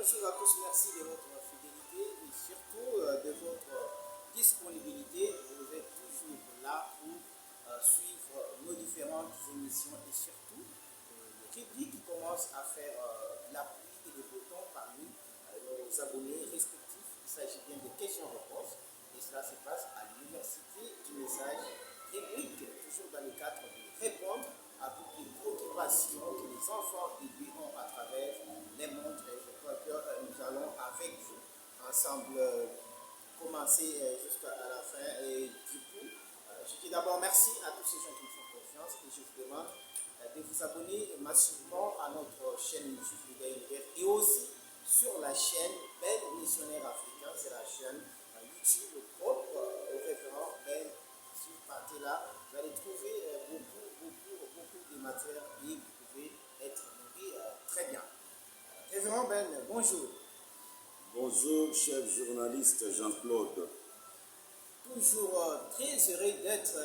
Bonjour à tous, merci de votre fidélité et surtout de votre disponibilité. Vous êtes toujours là pour suivre nos différentes émissions et surtout le public qui commence à faire la pluie et le beau temps parmi nos abonnés respectifs. Il s'agit bien de questions-réponses et cela se passe à l'Université du Message République, toujours dans le cadre de répondre à toutes les préoccupations que les enfants et lui ont à travers les mondes. Et je crois que nous allons avec vous ensemble commencer jusqu'à la fin. Et du coup, je dis d'abord merci à tous ces gens qui me font confiance et je vous demande de vous abonner massivement à notre chaîne YouTube Leader Univers et aussi sur la chaîne Ben Missionnaire Africain. C'est la chaîne YouTube propre au référent Ben. Si vous partez là, vous allez trouver beaucoup de matière et vous pouvez être nourri très bien. Révérend Ben, bonjour. Bonjour, chef journaliste Jean-Claude. Toujours très heureux d'être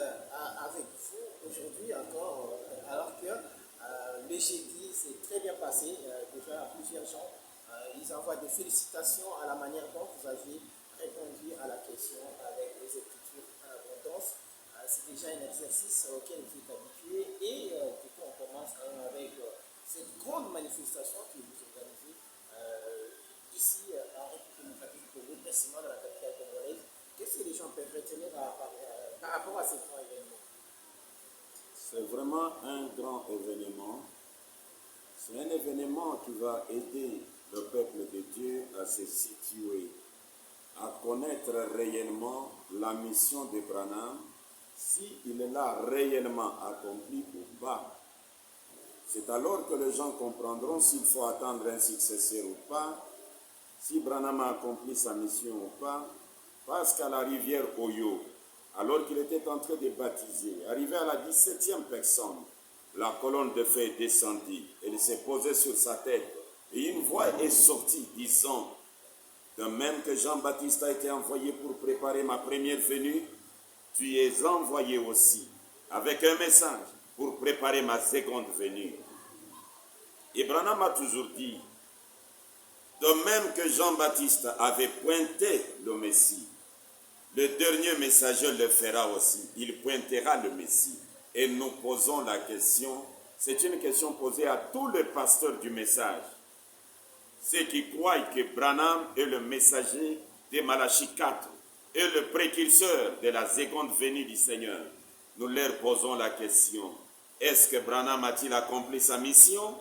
avec vous aujourd'hui encore, alors que le jeudi s'est très bien passé. Déjà, plusieurs gens, ils envoient des félicitations à la manière dont vous avez répondu à la question avec les écritures en abondance. C'est déjà un exercice auquel vous êtes habitué et du coup on commence avec cette grande manifestation que vous organisez ici en République démocratique du Congo, précisément dans la capitale congolaise. Qu'est-ce que les gens peuvent retenir par rapport à ces grands événements? C'est vraiment un grand événement. C'est un événement qui va aider le peuple de Dieu à se situer, à connaître réellement la mission de Branham, s'il l'a réellement accompli ou pas. C'est alors que les gens comprendront s'il faut attendre un successeur ou pas, si Branham a accompli sa mission ou pas, parce qu'à la rivière Oyo, alors qu'il était en train de baptiser, arrivé à la 17e personne, la colonne de feu descendit, elle s'est posée sur sa tête, et une voix est sortie disant, de même que Jean-Baptiste a été envoyé pour préparer ma première venue, tu es envoyé aussi avec un message pour préparer ma seconde venue. Et Branham a toujours dit, de même que Jean-Baptiste avait pointé le Messie, le dernier messager le fera aussi. Il pointera le Messie. Et nous posons la question, c'est une question posée à tous les pasteurs du message. Ceux qui croient que Branham est le messager de Malachie 4 et le précurseur de la seconde venue du Seigneur. Nous leur posons la question, est-ce que Branham a-t-il accompli sa mission?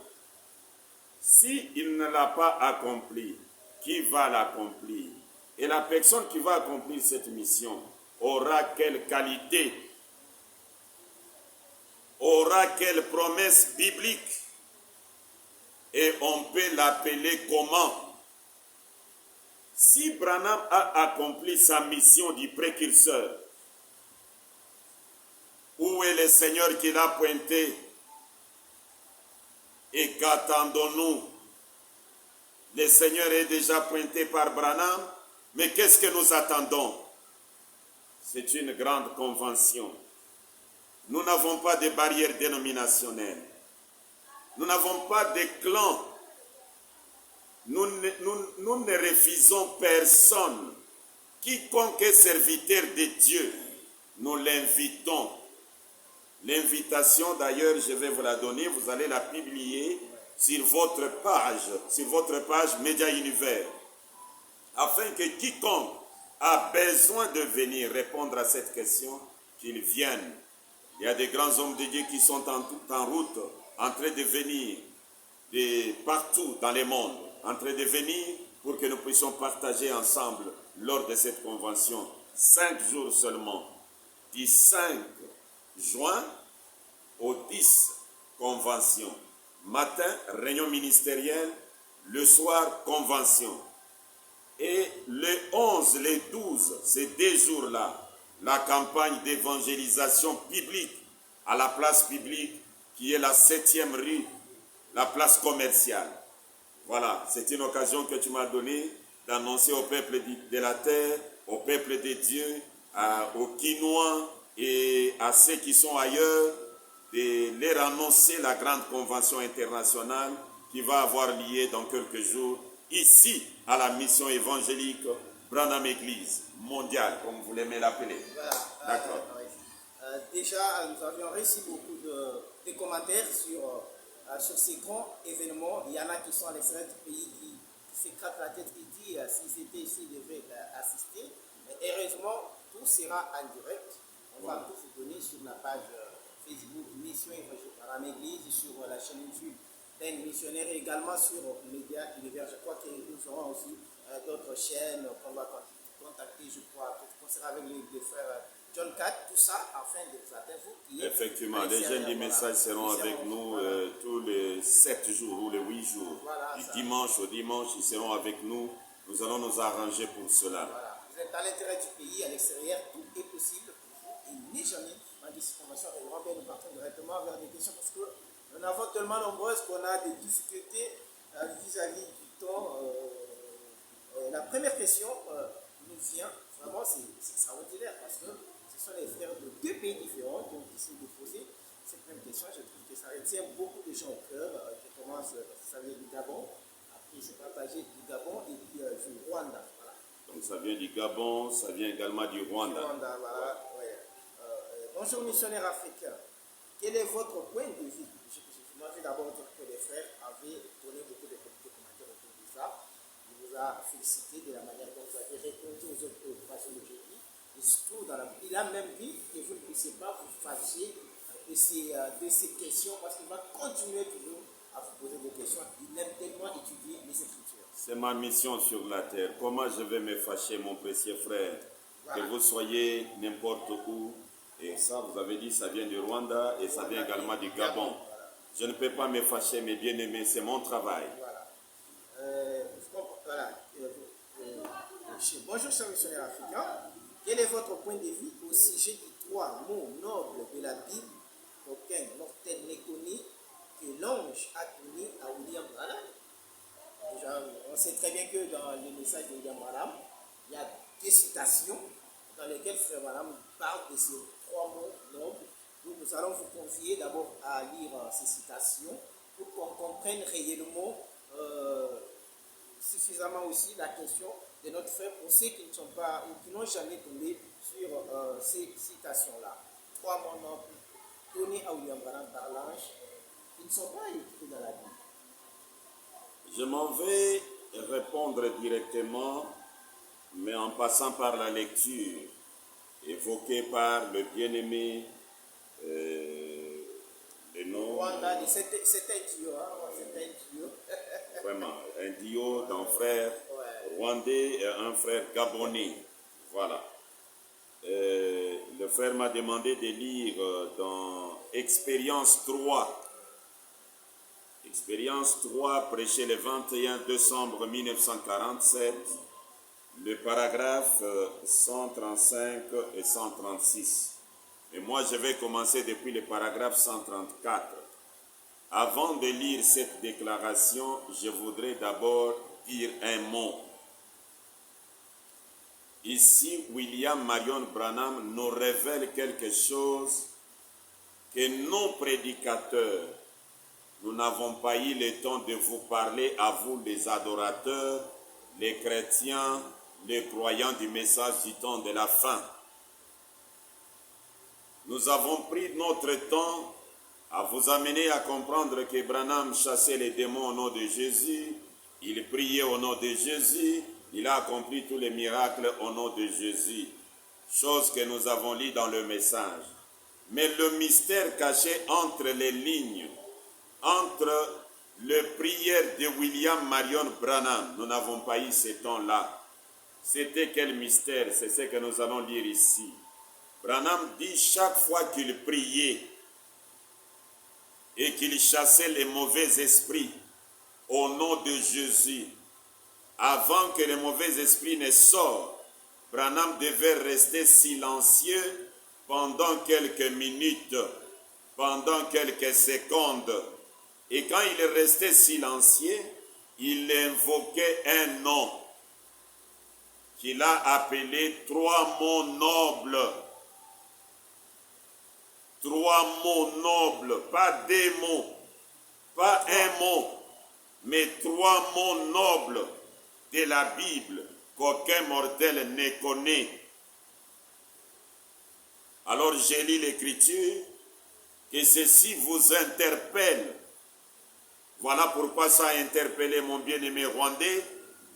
Si il ne l'a pas accompli, qui va l'accomplir? Et la personne qui va accomplir cette mission aura quelle qualité? Aura quelle promesse biblique? Et on peut l'appeler comment? Si Branham a accompli sa mission du précurseur, où est le Seigneur qui l'a pointé? Et qu'attendons-nous? Le Seigneur est déjà pointé par Branham, mais qu'est-ce que nous attendons? C'est une grande convention. Nous n'avons pas de barrières dénominationnelles. Nous n'avons pas de clans. Nous ne refusons personne. Quiconque est serviteur de Dieu, nous l'invitons. L'invitation, d'ailleurs, je vais vous la donner, vous allez la publier sur votre page Média Univers, afin que quiconque a besoin de venir répondre à cette question, qu'il vienne. Il y a des grands hommes de Dieu qui sont en route, en train de venir de partout dans le monde, en train de venir pour que nous puissions partager ensemble lors de cette convention. 5 jours seulement, du 5 juin au 10, convention. Matin, réunion ministérielle, le soir, convention. Et le 11, le 12, ces 2 jours-là, la campagne d'évangélisation publique à la place publique qui est la 7e rue, la place commerciale. Voilà, c'est une occasion que tu m'as donnée d'annoncer au peuple de la terre, au peuple de Dieu, aux Quinois et à ceux qui sont ailleurs, de leur annoncer la grande convention internationale qui va avoir lieu dans quelques jours ici à la mission évangélique Branham Église mondiale, comme vous l'aimez l'appeler. Voilà. D'accord. Déjà, nous avions reçu beaucoup de commentaires sur ces grands événements. Il y en a qui sont à l'extérieur du pays qui s'éclatent la tête qui disent s'ils étaient ici, ils devaient assister. Mais heureusement, tout sera en direct. On va tout vous donner sur la page Facebook Mission Évangélique Branham Église, sur la chaîne YouTube d'un missionnaire et également sur Média Univers. Je crois que nous aurons aussi d'autres chaînes qu'on va contacter, je crois, pour concernant avec les frères John 4, tout ça, afin de vous atteindre, vous. Effectivement, les jeunes du message seront avec nous tous les 7 jours ou les 8 jours. Voilà, du ça. dimanche au dimanche, ils seront avec nous. Nous allons nous arranger pour cela. Voilà. Vous êtes à l'intérieur du pays, à l'extérieur, tout est possible pour vous. Et n'est jamais en discrimination. Et nous partons directement vers des questions parce que nous en avons tellement nombreuses qu'on a des difficultés vis-à-vis du temps. La première question nous vient, vraiment, c'est extraordinaire parce que ce sont les frères de 2 pays différents qui ont décidé de poser cette même question. Je trouve que ça retient beaucoup de gens au cœur. Je commence, ça vient du Gabon, après c'est partagé du Gabon et puis du Rwanda. Voilà. Donc ça vient du Gabon, ça vient également du Rwanda. Du Rwanda, voilà. Ouais. Bonjour missionnaire africain, quel est votre point de vue? Je m'avais d'abord dire que les frères avaient donné beaucoup de commentaires autour de ça. Il vous a félicité de la manière dont vous avez répondu aux autres préoccupations de Jésus. Et surtout, il a même dit que vous ne puissiez pas vous fâcher de ces questions parce qu'il va continuer toujours à vous poser des questions. Il aime tellement étudier les Écritures. C'est ma mission sur la terre. Comment je vais me fâcher, mon précieux frère? Voilà. Que vous soyez n'importe où. Et ça, vous avez dit, ça vient du Rwanda et ça vient également du Gabon. Voilà. Je ne peux pas me fâcher, mes bien-aimés, c'est mon travail. Voilà. Voilà. Bonjour, chers missionnaires africains. Quel est votre point de vue au sujet des 3 mots nobles de la Bible qu'aucun mortel ne connaît, que l'ange a donné à William Branham? Déjà, on sait très bien que dans les messages de William Branham, il y a 2 citations dans lesquelles Frère Branham parle de ces 3 mots nobles. Donc nous allons vous convier d'abord à lire ces citations pour qu'on comprenne réellement suffisamment aussi la question de notre frère pour ceux qui ne sont pas ou qui n'ont jamais tombé sur ces citations-là. 3 mots nobles donnés à William Branham par l'ange qui ne sont pas écrits dans la Bible. Je m'en vais répondre directement, mais en passant par la lecture évoquée par le bien-aimé, le nom. Rwanda, c'est un duo, hein? C'est un duo. Vraiment, un duo d'un frère rwandais et un frère gabonais. Voilà. Le frère m'a demandé de lire dans Expérience 3. Expérience 3, prêché le 21 décembre 1947, le paragraphe 135 et 136. Et moi, je vais commencer depuis le paragraphe 134. Avant de lire cette déclaration, je voudrais d'abord dire un mot. Ici, William Marion Branham nous révèle quelque chose que nos prédicateurs, nous n'avons pas eu le temps de vous parler à vous, les adorateurs, les chrétiens, les croyants du message du temps de la fin. Nous avons pris notre temps à vous amener à comprendre que Branham chassait les démons au nom de Jésus, il priait au nom de Jésus, il a accompli tous les miracles au nom de Jésus, chose que nous avons lue dans le message. Mais le mystère caché entre les lignes, entre les prières de William Marion Branham, nous n'avons pas eu ce temps-là. C'était quel mystère? C'est ce que nous allons lire ici. Branham dit chaque fois qu'il priait et qu'il chassait les mauvais esprits au nom de Jésus, avant que les mauvais esprits ne sortent, Branham devait rester silencieux pendant quelques minutes, pendant quelques secondes. Et quand il restait silencieux, il invoquait un nom qu'il a appelé 3 mots nobles. 3 mots nobles, pas des mots, pas un mot. mais 3 mots nobles de la Bible qu'aucun mortel ne connaît. Alors j'ai lu l'Écriture, que ceci vous interpelle. Voilà pourquoi ça a interpellé mon bien-aimé Rwandais,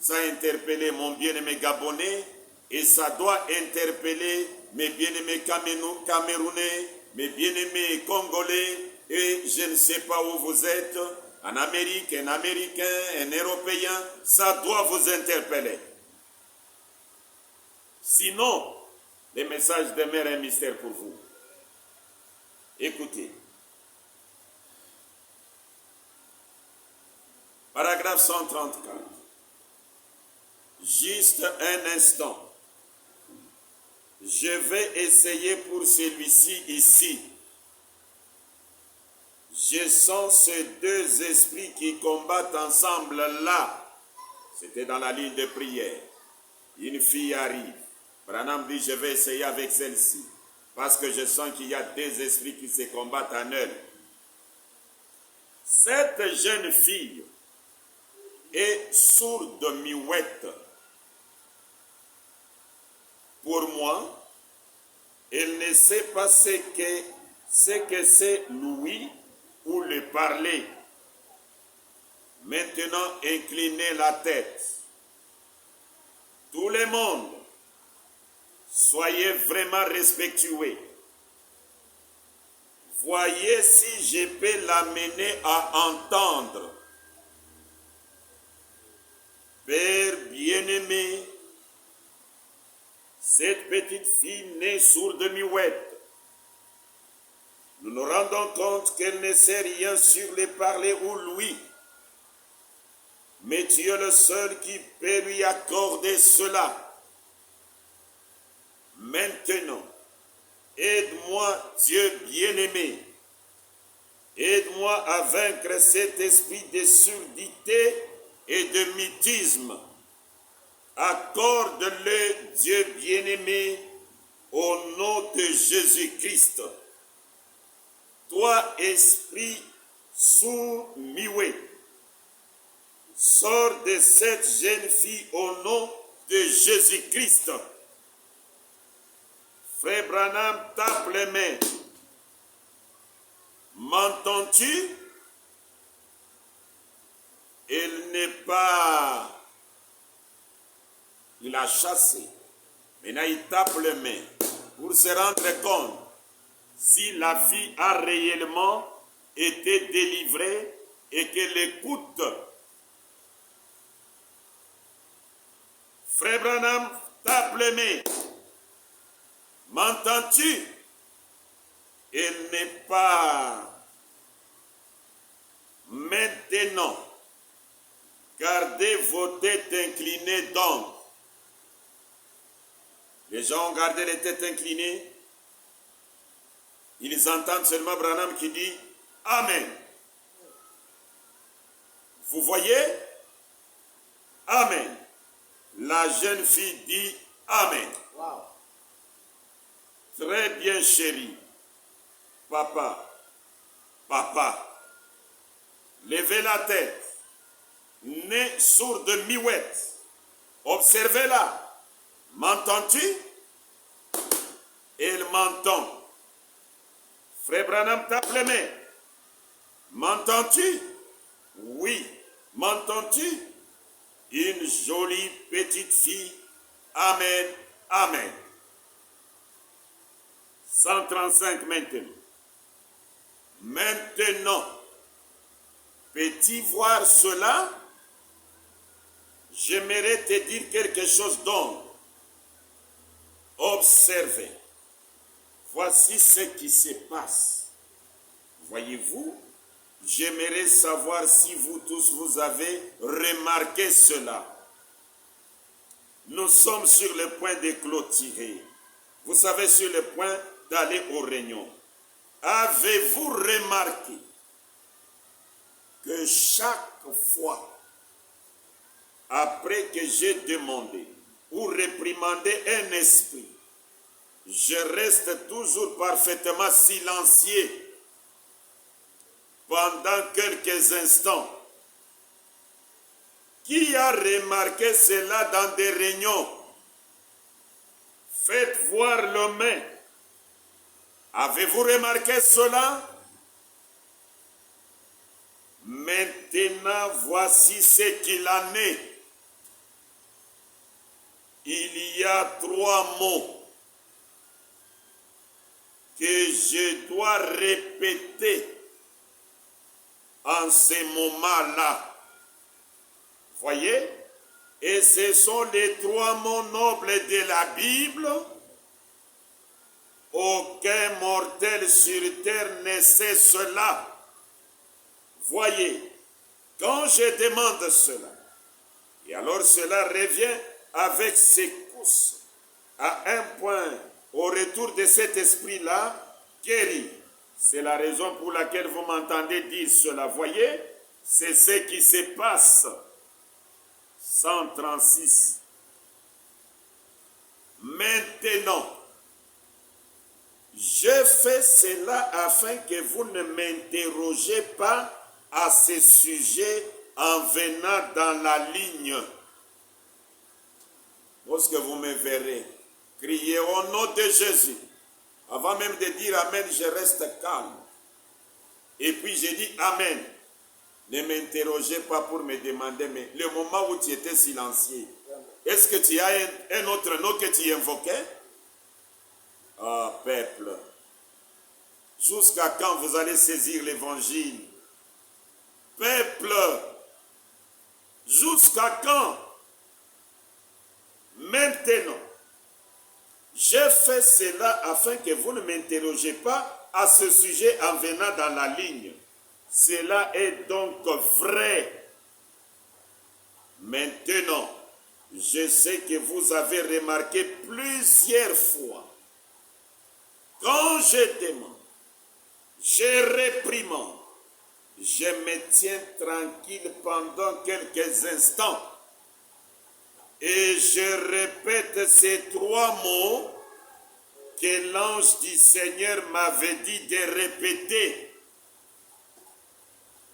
ça a interpellé mon bien-aimé Gabonais, et ça doit interpeller mes bien-aimés Camerounais, mes bien-aimés Congolais, et je ne sais pas où vous êtes, en Amérique, un Américain, un Européen, ça doit vous interpeller. Sinon, le message demeure un mystère pour vous. Écoutez. Paragraphe 134. Juste un instant. Je vais essayer pour celui-ci ici. Je sens ces 2 esprits qui combattent ensemble là. C'était dans la ligne de prière. Une fille arrive. Branham dit, je vais essayer avec celle-ci. Parce que je sens qu'il y a 2 esprits qui se combattent en elle. Cette jeune fille est sourde muette. Pour moi, elle ne sait pas ce que c'est l'ouïe ou le parler. Maintenant, inclinez la tête. Tout le monde, soyez vraiment respectueux. Voyez si je peux l'amener à entendre. Père bien-aimé, cette petite fille née sourde muette, nous nous rendons compte qu'elle ne sait rien sur le parler ou l'ouïe. Mais tu es le seul qui peut lui accorder cela. Maintenant, aide-moi, Dieu bien-aimé. Aide-moi à vaincre cet esprit de surdité et de mythisme. Accorde-le, Dieu bien-aimé, au nom de Jésus-Christ. Toi, esprit sourd-muet, sors de cette jeune fille au nom de Jésus-Christ. Frère Branham, tape les mains. M'entends-tu? Il n'est pas... Il a chassé. Maintenant, il tape les mains pour se rendre compte si la fille a réellement été délivrée et qu'elle écoute. Frère Branham, tape les mains. M'entends-tu? Il n'est pas... Maintenant, gardez vos têtes inclinées donc. Les gens ont gardé les têtes inclinées. Ils entendent seulement Branham qui dit Amen. Vous voyez? Amen. La jeune fille dit Amen. Wow. Très bien, chérie. Papa. Levez la tête. Nez sourde miouette. Observez-la. M'entends-tu? Elle m'entend. Frère Branham, tape les mains. M'entends-tu? Oui. M'entends-tu? Une jolie petite fille. Amen. Amen. 135 maintenant. Maintenant, peux-tu voir cela? J'aimerais te dire quelque chose d'autre. Observez. Voici ce qui se passe. Voyez-vous, j'aimerais savoir si vous tous vous avez remarqué cela. Nous sommes sur le point de clôturer. Vous savez, sur le point d'aller au réunion. Avez-vous remarqué que chaque fois, après que j'ai demandé ou réprimandé un esprit, je reste toujours parfaitement silencieux pendant quelques instants. Qui a remarqué cela dans des réunions? Faites voir le main. Avez-vous remarqué cela? Maintenant, voici ce qu'il en est. Il y a 3 mots que je dois répéter en ce moment-là. Voyez? Et ce sont les 3 mots nobles de la Bible. Aucun mortel sur terre ne sait cela. Voyez, quand je demande cela, et alors cela revient avec secousse à un point au retour de cet esprit-là guéri. C'est la raison pour laquelle vous m'entendez dire cela. Voyez, c'est ce qui se passe. 136. Maintenant, je fais cela afin que vous ne m'interrogez pas à ce sujet en venant dans la ligne. Lorsque vous me verrez crier au nom de Jésus, avant même de dire Amen, je reste calme. Et puis je dis Amen. Ne m'interrogez pas pour me demander, mais le moment où tu étais silencieux, est-ce que tu as un autre nom que tu invoquais? Ah, peuple, jusqu'à quand vous allez saisir l'évangile? Peuple, jusqu'à quand? Maintenant, j'ai fait cela afin que vous ne m'interrogez pas à ce sujet en venant dans la ligne. Cela est donc vrai. Maintenant, je sais que vous avez remarqué plusieurs fois, quand je demande, je réprimande, je me tiens tranquille pendant quelques instants et je répète ces 3 mots que l'ange du Seigneur m'avait dit de répéter.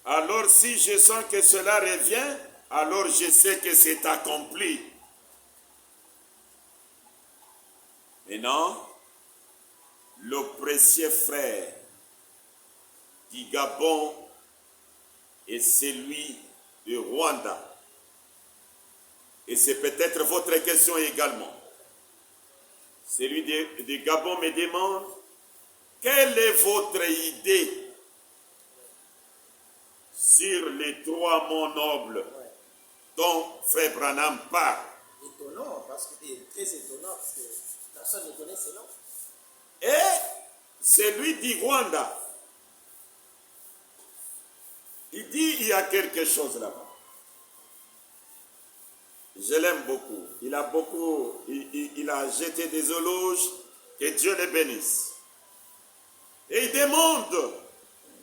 Alors si je sens que cela revient, alors je sais que c'est accompli. Maintenant, le précieux frère du Gabon et celui du Rwanda. Et c'est peut-être votre question également. Celui du Gabon me demande, quelle est votre idée sur les 3 mots nobles dont Frère Branham parle? Étonnant, très étonnant, parce que personne ne connaît ce nom. Et celui du Rwanda, il dit il y a quelque chose là-bas. Je l'aime beaucoup. Il a jeté des éloges, que Dieu le bénisse. Et il demande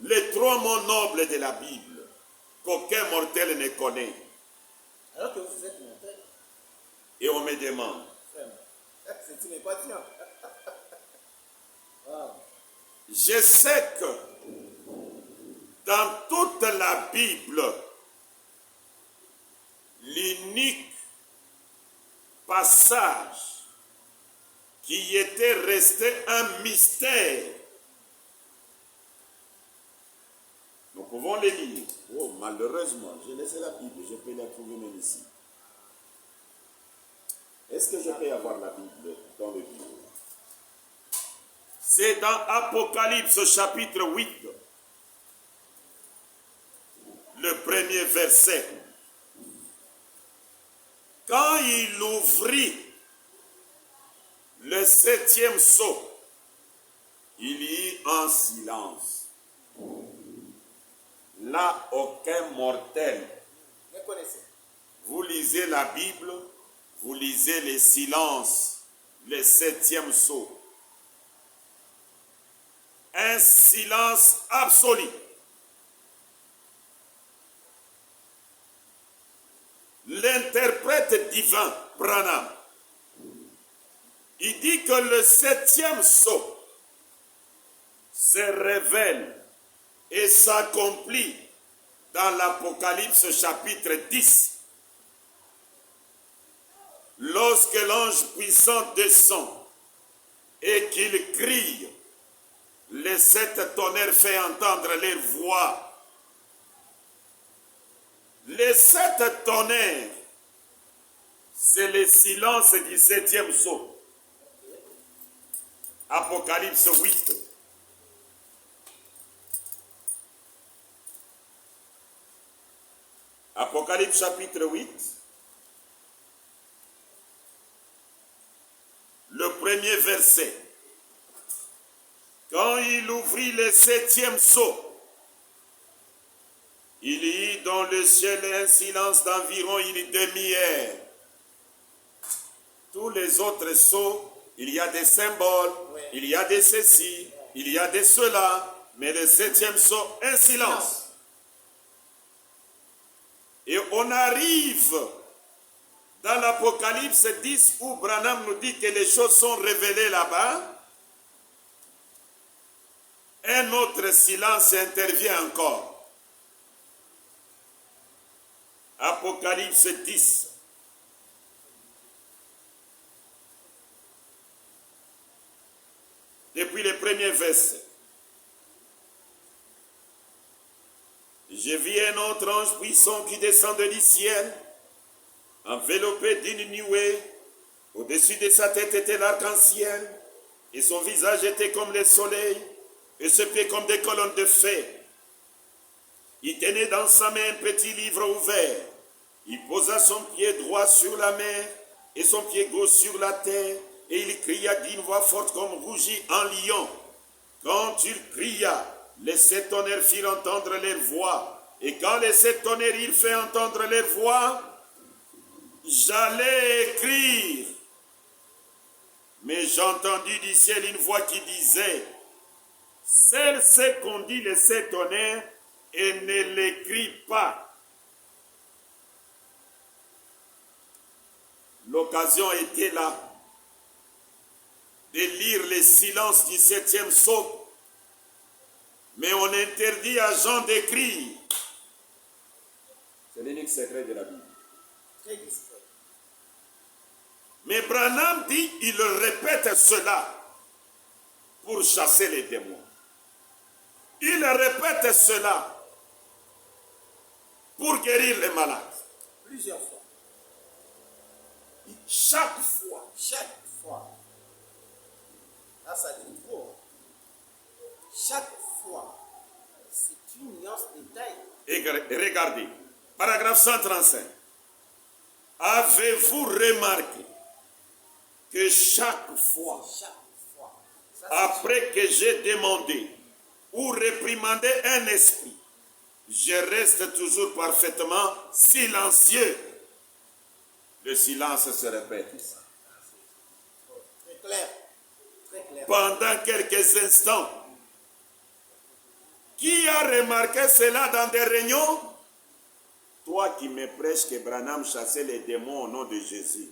les 3 mots nobles de la Bible qu'aucun mortel ne connaît. Alors que vous êtes mortel. Et on me demande. Tu n'es pas bien. Wow. Je sais que dans toute la Bible, l'unique passage qui était resté un mystère, nous pouvons le lire. Oh, malheureusement, j'ai laissé la Bible, je peux la trouver même ici. Est-ce que je peux avoir la Bible dans le bureau? C'est dans Apocalypse chapitre 8, le premier verset. Quand il ouvrit le 7e sceau, il y eut un silence. Là, aucun mortel. Vous lisez la Bible, vous lisez les silences, le 7e sceau. Un silence absolu. L'interprète divin, Branham, il dit que le 7e sceau se révèle et s'accomplit dans l'Apocalypse chapitre 10. lorsque l'ange puissant descend et qu'il crie, les 7 tonnerres fait entendre leur voix. Les 7 tonnerres, c'est le silence du 7e sceau. Apocalypse 8. Apocalypse chapitre 8. Le premier verset. Quand il ouvrit le 7e sceau, il y eut dans le ciel un silence d'environ une demi-heure. Tous les autres sceaux, il y a des symboles, il y a des ceci, il y a des cela, mais le 7e sceau, un silence. Et on arrive dans l'Apocalypse 10 où Branham nous dit que les choses sont révélées là-bas. Un autre silence intervient encore. Apocalypse 10. Depuis le premier verset. Je vis un autre ange puissant qui descendait du ciel, enveloppé d'une nuée. Au-dessus de sa tête était l'arc-en-ciel, et son visage était comme le soleil, et ses pieds comme des colonnes de feu. Il tenait dans sa main un petit livre ouvert. Il posa son pied droit sur la mer, et son pied gauche sur la terre, et il cria d'une voix forte comme rugit un lion. Quand il cria, les 7 tonnerres firent entendre leur voix. Et quand les 7 tonnerres ils fait entendre leur voix, j'allais écrire. Mais j'ai entendu du ciel une voix qui disait, celle ce qu'on dit les 7 tonnerres et ne l'écrit pas. L'occasion était là de lire les silences du 7e sceau. Mais on interdit à Jean d'écrire. C'est l'unique secret de la Bible. Très discret. Mais Branham dit, il répète cela pour chasser les démons. Il répète cela pour guérir les malades. Plusieurs fois. Chaque fois. Chaque fois. Là, ça dit trop. Chaque fois. C'est une nuance détail. Et regardez, paragraphe 135. Avez-vous remarqué que chaque fois, Ça, après que j'ai demandé ou réprimandé un esprit, je reste toujours parfaitement silencieux. Le silence se répète. très clair. Très clair. Pendant quelques instants, qui a remarqué cela dans des réunions? Toi qui me prêches que Branham chassait les démons au nom de Jésus.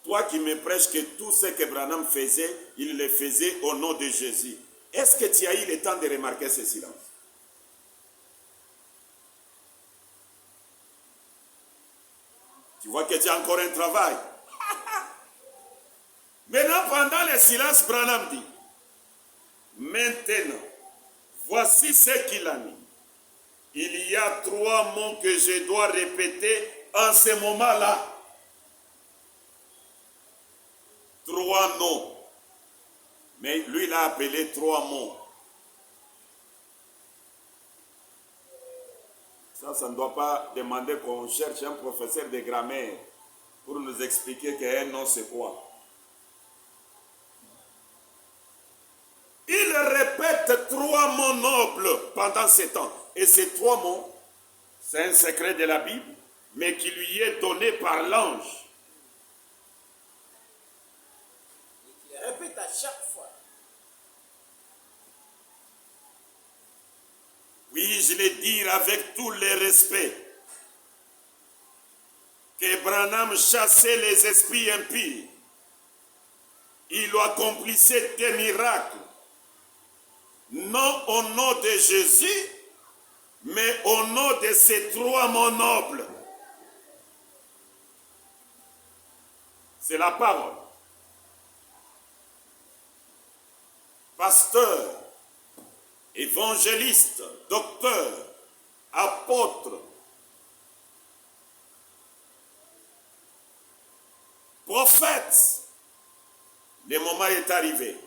Toi qui me prêches que tout ce que Branham faisait, il le faisait au nom de Jésus. Est-ce que tu as eu le temps de remarquer ce silence? Tu vois que tu as encore un travail. Maintenant, pendant le silence, Branham dit, maintenant, voici ce qu'il a mis. Il y a 3 mots que je dois répéter en ce moment-là. 3 noms. Mais lui l'a appelé 3 mots. Ça ne doit pas demander qu'on cherche un professeur de grammaire pour nous expliquer qu'un nom c'est quoi. Il répète 3 mots nobles pendant ce temps. Et ces 3 mots, c'est un secret de la Bible, mais qui lui est donné par l'ange. Il le répète à chaque fois. Puis-je le dire avec tout le respect que Branham chassait les esprits impies. Il accomplissait des miracles. Non au nom de Jésus, mais au nom de ces 3 mots nobles. C'est la parole. Pasteur, évangéliste, docteur, apôtre, prophète, le moment est arrivé.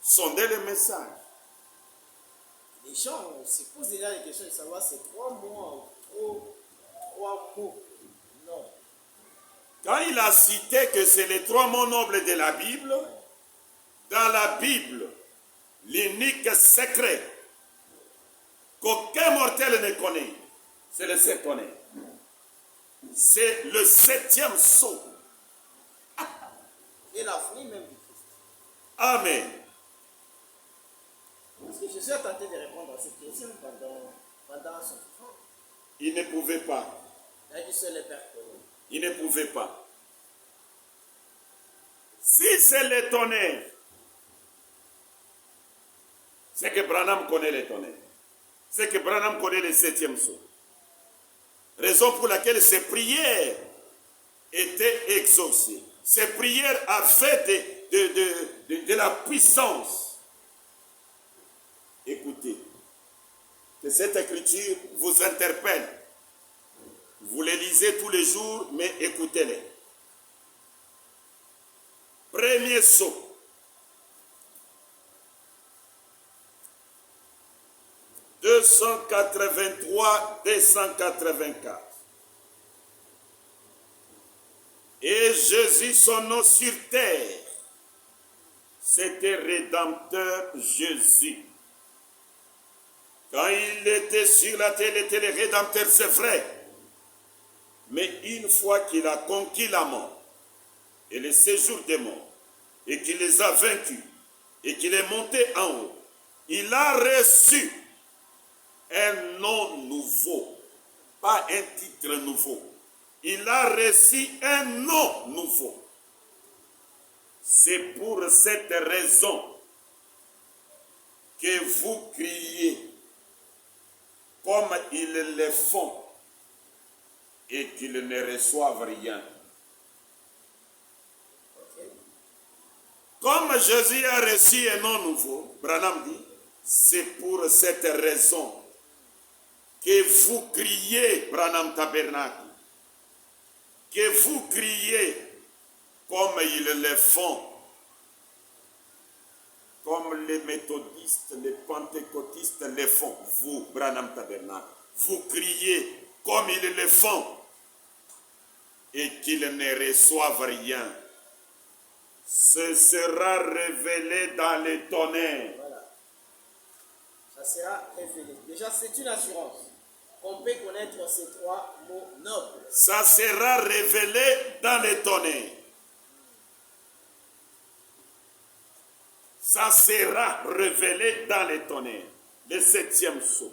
Sondez le message. Les gens se posent déjà les questions de savoir ces 3 mots, 3 mots. Non. Quand il a cité que c'est les 3 mots nobles de la Bible, dans la Bible, l'unique secret qu'aucun mortel ne connaît, c'est le 7 tonnerres. C'est le 7e sceau. Et l'avenir même du Christ. Amen. Parce que Jésus a tenté de répondre à cette question pendant son temps. Il ne pouvait pas. Il a dit seul le Père connaît. Il ne pouvait pas. Si c'est les tonnerres, c'est que Branham connaît les tonnerres. C'est que Branham connaît le 7e sceau. Raison pour laquelle ses prières étaient exaucées. Ces prières avaient de la puissance. Écoutez, que cette écriture vous interpelle. Vous les lisez tous les jours, mais écoutez-les. Premier sceau. « 283, 284. Et Jésus, son nom sur terre, c'était Rédempteur Jésus. Quand il était sur la terre, il était le Rédempteur, c'est vrai. Mais une fois qu'il a conquis la mort et le séjour des morts, et qu'il les a vaincus, et qu'il est monté en haut, il a reçu un nom nouveau, pas un titre nouveau. Il a reçu un nom nouveau. C'est pour cette raison que vous criez comme ils le font et qu'ils ne reçoivent rien. Comme Jésus a reçu un nom nouveau, Branham dit, c'est pour cette raison que vous criez, Branham Tabernacle, que vous criez comme ils le font, comme les méthodistes, les pentecôtistes le font, vous, Branham Tabernacle, vous criez comme ils le font et qu'ils ne reçoivent rien. Ce sera révélé dans les tonnerres. Voilà. Ça sera révélé. Déjà, c'est une assurance. On peut connaître ces 3 mots nobles. Ça sera révélé dans les tonnerres. Ça sera révélé dans les tonnerres. Le 7e sceau.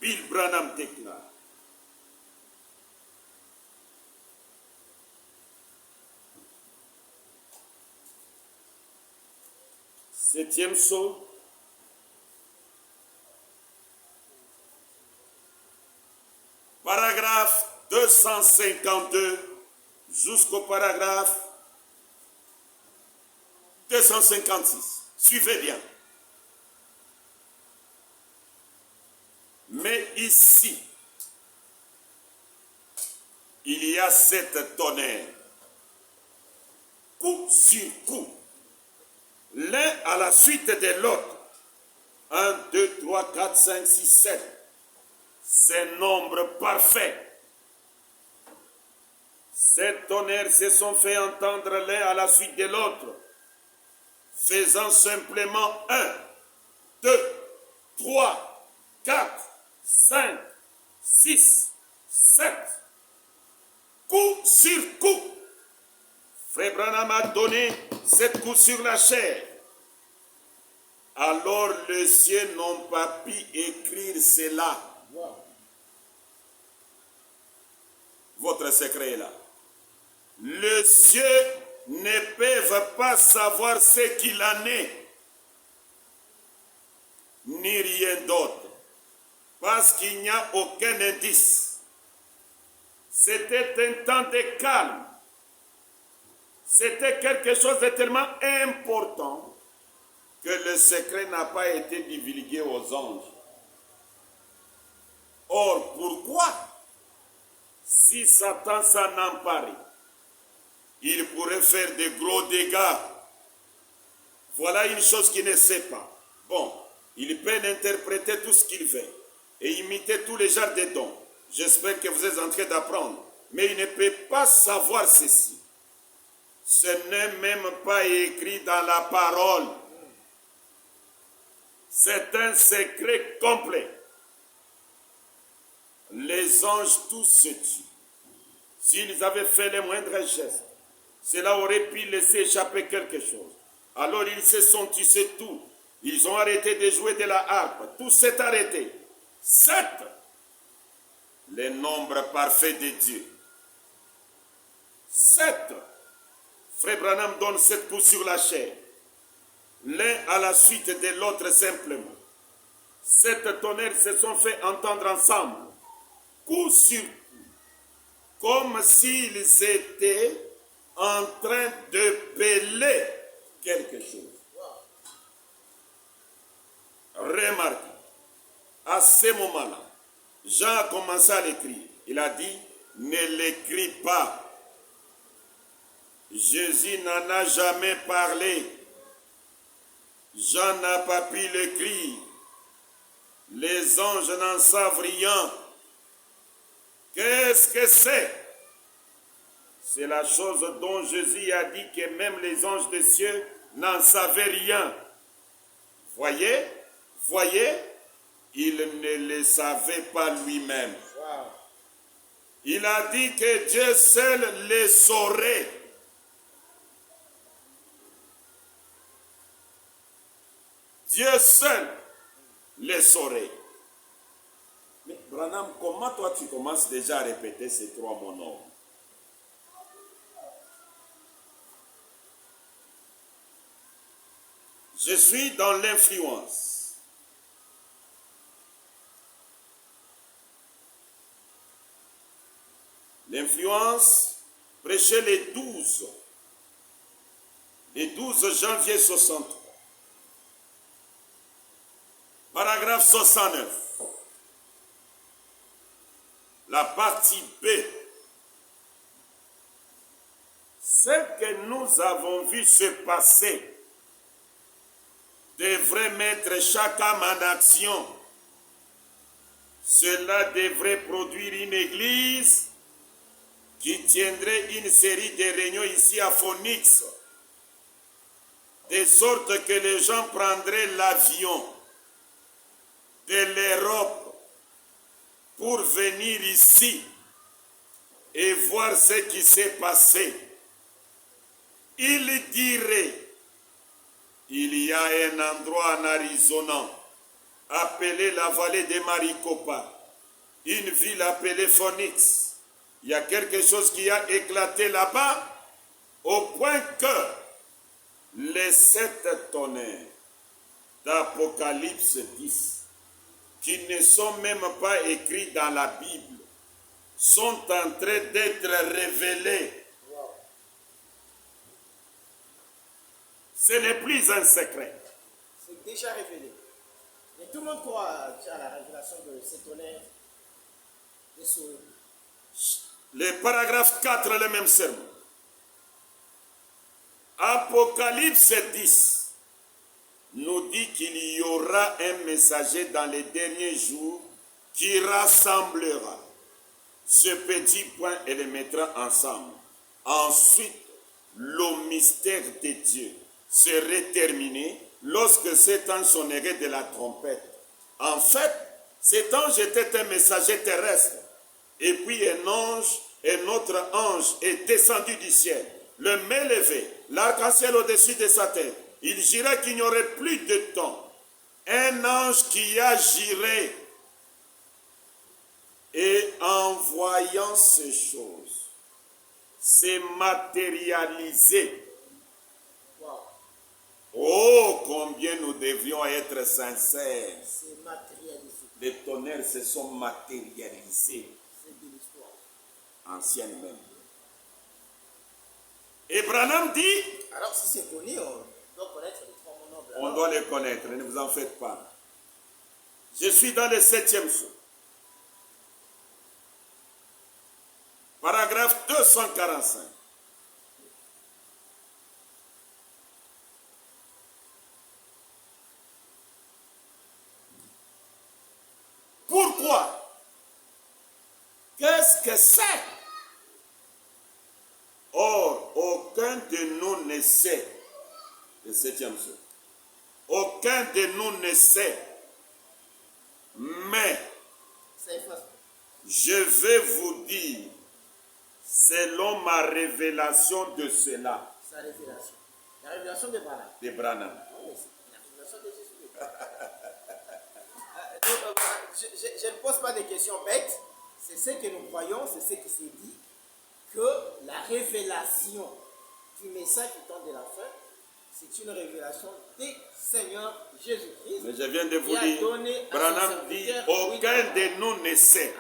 Bill Branham déclare. Septième sceau. Paragraphe 252 jusqu'au paragraphe 256. Suivez bien. Mais ici, il y a 7 tonnerres, coup sur coup, l'un à la suite de l'autre. 1, 2, 3, 4, 5, 6, 7. C'est nombre parfait. 7 tonnerres se sont fait entendre l'un à la suite de l'autre, faisant simplement 1, 2, 3, 4, 5, 6, 7. Coup sur coup. Frère Branham a donné 7 coups sur la chair. Alors les cieux n'ont pas pu écrire cela. Wow. Votre secret est là. Les cieux ne peuvent pas savoir ce qu'il en est, ni rien d'autre, parce qu'il n'y a aucun indice. C'était un temps de calme, C'était quelque chose de tellement important que le secret n'a pas été divulgué aux anges. Or, pourquoi? Si Satan s'en emparait, il pourrait faire de gros dégâts. Voilà une chose qu'il ne sait pas. Bon, il peut interpréter tout ce qu'il veut et imiter tous les genres de dons. J'espère que vous êtes en train d'apprendre. Mais il ne peut pas savoir ceci. Ce n'est même pas écrit dans la parole. C'est un secret complet. Les anges tous se tuent. S'ils avaient fait les moindres gestes, cela aurait pu laisser échapper quelque chose. Alors ils se sont tués, c'est tout. Ils ont arrêté de jouer de la harpe. Tout s'est arrêté. 7. Le nombre parfait de Dieu. 7. Frère Branham donne 7 coups sur la chair. L'un à la suite de l'autre simplement. 7 tonnerres se sont fait entendre ensemble. Coup sur coup. Comme s'ils étaient en train de peler quelque chose. Remarquez, à ce moment-là, Jean a commencé à l'écrire. Il a dit, ne l'écris pas. Jésus n'en a jamais parlé. Jean n'a pas pu l'écrire. Les anges n'en savent rien. Qu'est-ce que c'est? C'est la chose dont Jésus a dit que même les anges des cieux n'en savaient rien. Voyez, il ne le savait pas lui-même. Wow. Il a dit que Dieu seul le saurait. Dieu seul le saurait. Mais Branham, comment toi tu commences déjà à répéter ces 3 mots? Je suis dans l'influence. L'influence, prêché le 12 janvier 63. Paragraphe 69. La partie B. Ce que nous avons vu se passer devrait mettre chaque âme en action. Cela devrait produire une église qui tiendrait une série de réunions ici à Phoenix, de sorte que les gens prendraient l'avion de l'Europe pour venir ici et voir ce qui s'est passé. Il dirait, il y a un endroit en Arizona appelé la vallée de Maricopa, une ville appelée Phoenix. Il y a quelque chose qui a éclaté là-bas au point que les 7 tonnerres d'Apocalypse 10, qui ne sont même pas écrits dans la Bible, sont en train d'être révélés. Ce n'est plus un secret. C'est déjà révélé. Mais tout le monde croit à la révélation de ces tonnerres des sauts. Le paragraphe 4, le même sermon. Apocalypse 10 nous dit qu'il y aura un messager dans les derniers jours qui rassemblera ce petit point et les mettra ensemble. Ensuite, le mystère de Dieu serait terminé lorsque cet ange sonnerait de la trompette. En fait, cet ange était un messager terrestre. Et puis un autre ange est descendu du ciel, le main levée, l'arc-en-ciel au-dessus de sa tête. Il jura qu'il n'y aurait plus de temps. Un ange qui agirait. Et en voyant ces choses, s'est matérialisé. Wow. Oh, combien nous devions être sincères. C'est matérialisé. Les tonnerres se sont matérialisés. C'est de l'histoire. Ancienne même. Et Branham dit, Alors si c'est connu, on doit connaître les trois mots nobles. on doit les connaître, ne vous en faites pas. Je suis dans le 7e saut. Paragraphe 245. Pourquoi? Qu'est-ce que c'est? Or, aucun de nous ne sait. Le 7e saut. Aucun de nous ne sait. Mais, je vais vous dire, selon ma révélation de cela. Sa révélation. La révélation de Branham. De Branham. Oui, c'est la révélation de Jésus. Je ne pose pas des questions bêtes. C'est ce que nous croyons, c'est ce qui s'est dit, que la révélation du message du temps de la fin, c'est une révélation du Seigneur Jésus-Christ. Mais je viens de vous dire, Branham dit, aucun de nous ne sait.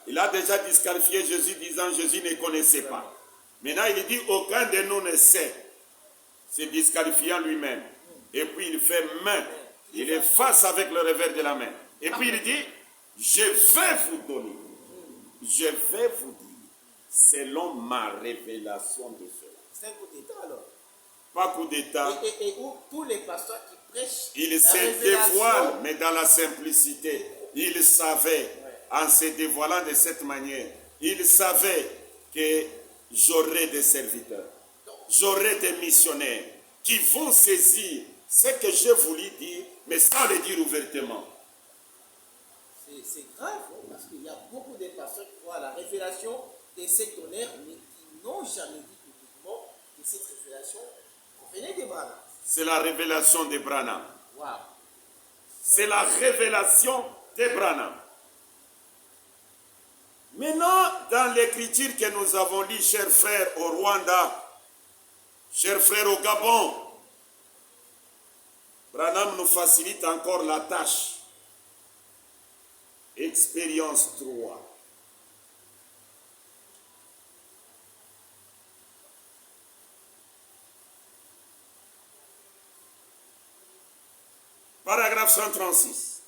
Il a déjà disqualifié Jésus disant Jésus ne connaissait pas. Maintenant il dit aucun de nous ne sait. C'est disqualifiant lui-même. Et puis il fait main. Il est face avec le revers de la main. Et puis il dit, je vais vous donner. Je vais vous dire, selon ma révélation de cela. C'est un coup d'état alors. Pas coup d'état. Et où tous les pasteurs qui prêchent. Il se dévoile, mais dans la simplicité. Il savait, en se dévoilant de cette manière, il savait que j'aurai des serviteurs, j'aurai des missionnaires qui vont saisir ce que je voulais dire, mais sans le dire ouvertement. C'est grave, parce qu'il y a beaucoup de pasteurs qui voient la révélation de cet honneur, mais qui n'ont jamais dit publiquement que cette révélation provenait de Branham. C'est la révélation de Branham. Wow. C'est la révélation de Branham. Maintenant, dans l'écriture que nous avons lue, chers frères, au Rwanda, chers frères au Gabon, Branham nous facilite encore la tâche. Expérience 3. Paragraphe 136.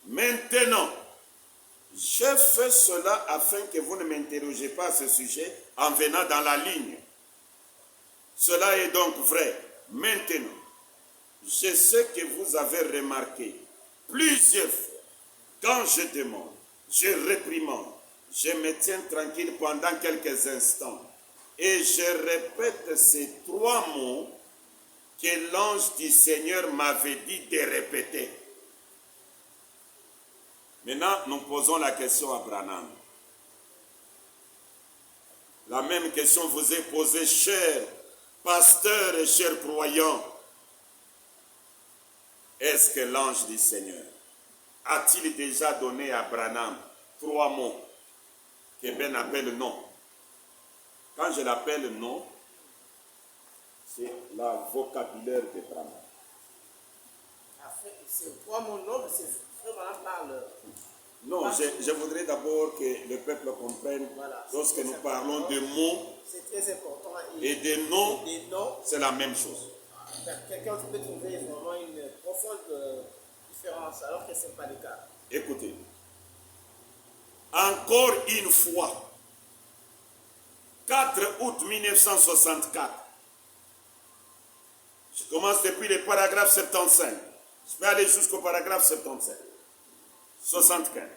Maintenant, j'ai fait cela afin que vous ne m'interrogez pas à ce sujet en venant dans la ligne. Cela est donc vrai. Maintenant, je sais que vous avez remarqué plusieurs fois, quand je demande, je réprimande, je me tiens tranquille pendant quelques instants et je répète ces 3 mots que l'ange du Seigneur m'avait dit de répéter. Maintenant, nous posons la question à Branham. La même question vous est posée, chers pasteurs et chers croyants. Est-ce que l'ange du Seigneur a-t-il déjà donné à Branham 3 mots que Ben appelle non? Quand je l'appelle non, c'est la vocabulaire de Branham. C'est 3 mots nobles, c'est vraiment parle. Non, je voudrais d'abord que le peuple comprenne, voilà, lorsque nous parlons de mots très important, et de noms, c'est la même chose. Quelqu'un peut trouver vraiment une profonde différence alors que ce n'est pas le cas. Écoutez, encore une fois, 4 août 1964, je commence depuis le paragraphe 75, je vais aller jusqu'au paragraphe 75. 75.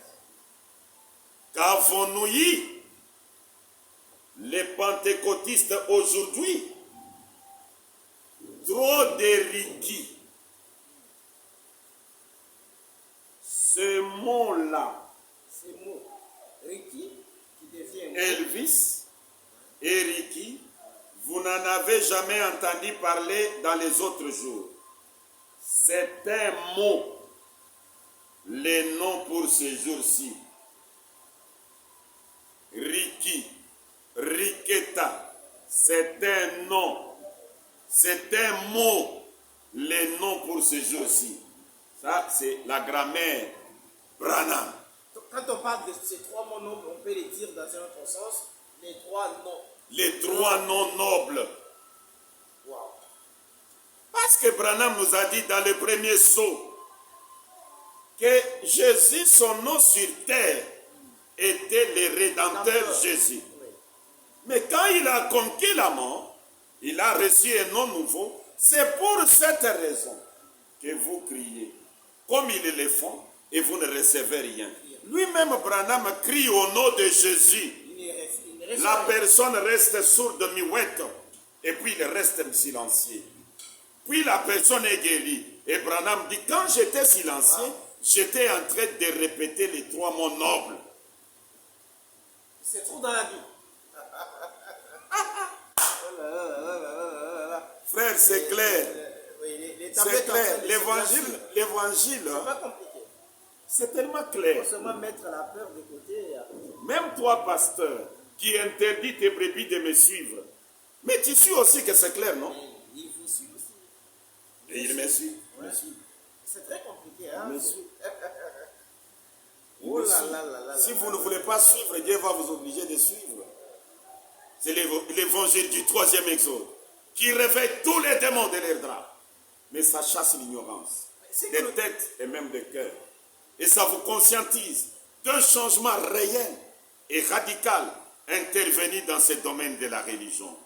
Qu'avons-nous eu les pentecôtistes aujourd'hui? Trop de riki. Ce mot-là, riki, qui devient Elvis et Riki, vous n'en avez jamais entendu parler dans les autres jours. C'est un mot. Les noms pour ces jours-ci. Riki, Riketa, c'est un nom. C'est un mot. Les noms pour ces jours-ci. Ça, c'est la grammaire Branham. Quand on parle de ces 3 mots nobles, on peut les dire dans un autre sens, les 3 noms. les trois noms nobles. Wow. Parce que Branham nous a dit dans le premier sceau que Jésus, son nom sur terre, était le Rédempteur Jésus. Oui. Mais quand il a conquis la mort, il a reçu un nom nouveau. C'est pour cette raison que vous criez, comme ils le font, et vous ne recevez rien. Lui-même, Branham crie au nom de Jésus. La personne reste sourde, muette, et puis il reste silencieux. Puis la personne est guérie. Et Branham dit, quand j'étais silencieux, j'étais en train de répéter les trois mots nobles. C'est trop dans la vie. Frère, c'est clair. Oui, C'est clair. L'évangile, c'est pas compliqué. c'est tellement Il clair. faut seulement mettre la peur de côté. Même toi, pasteur, qui interdis tes brebis de me suivre, mais tu suis aussi que c'est clair, non? Il vous suit aussi. Et il me suit. Ouais. C'est très compliqué. Hein? Il me suit. Oh là là là là. Si vous ne voulez pas suivre, Dieu va vous obliger de suivre. C'est l'évangile du 3e exode qui réveille tous les démons de leurs draps. Mais ça chasse l'ignorance des têtes et même des cœurs. Et ça vous conscientise d'un changement réel et radical intervenu dans ce domaine de la religion.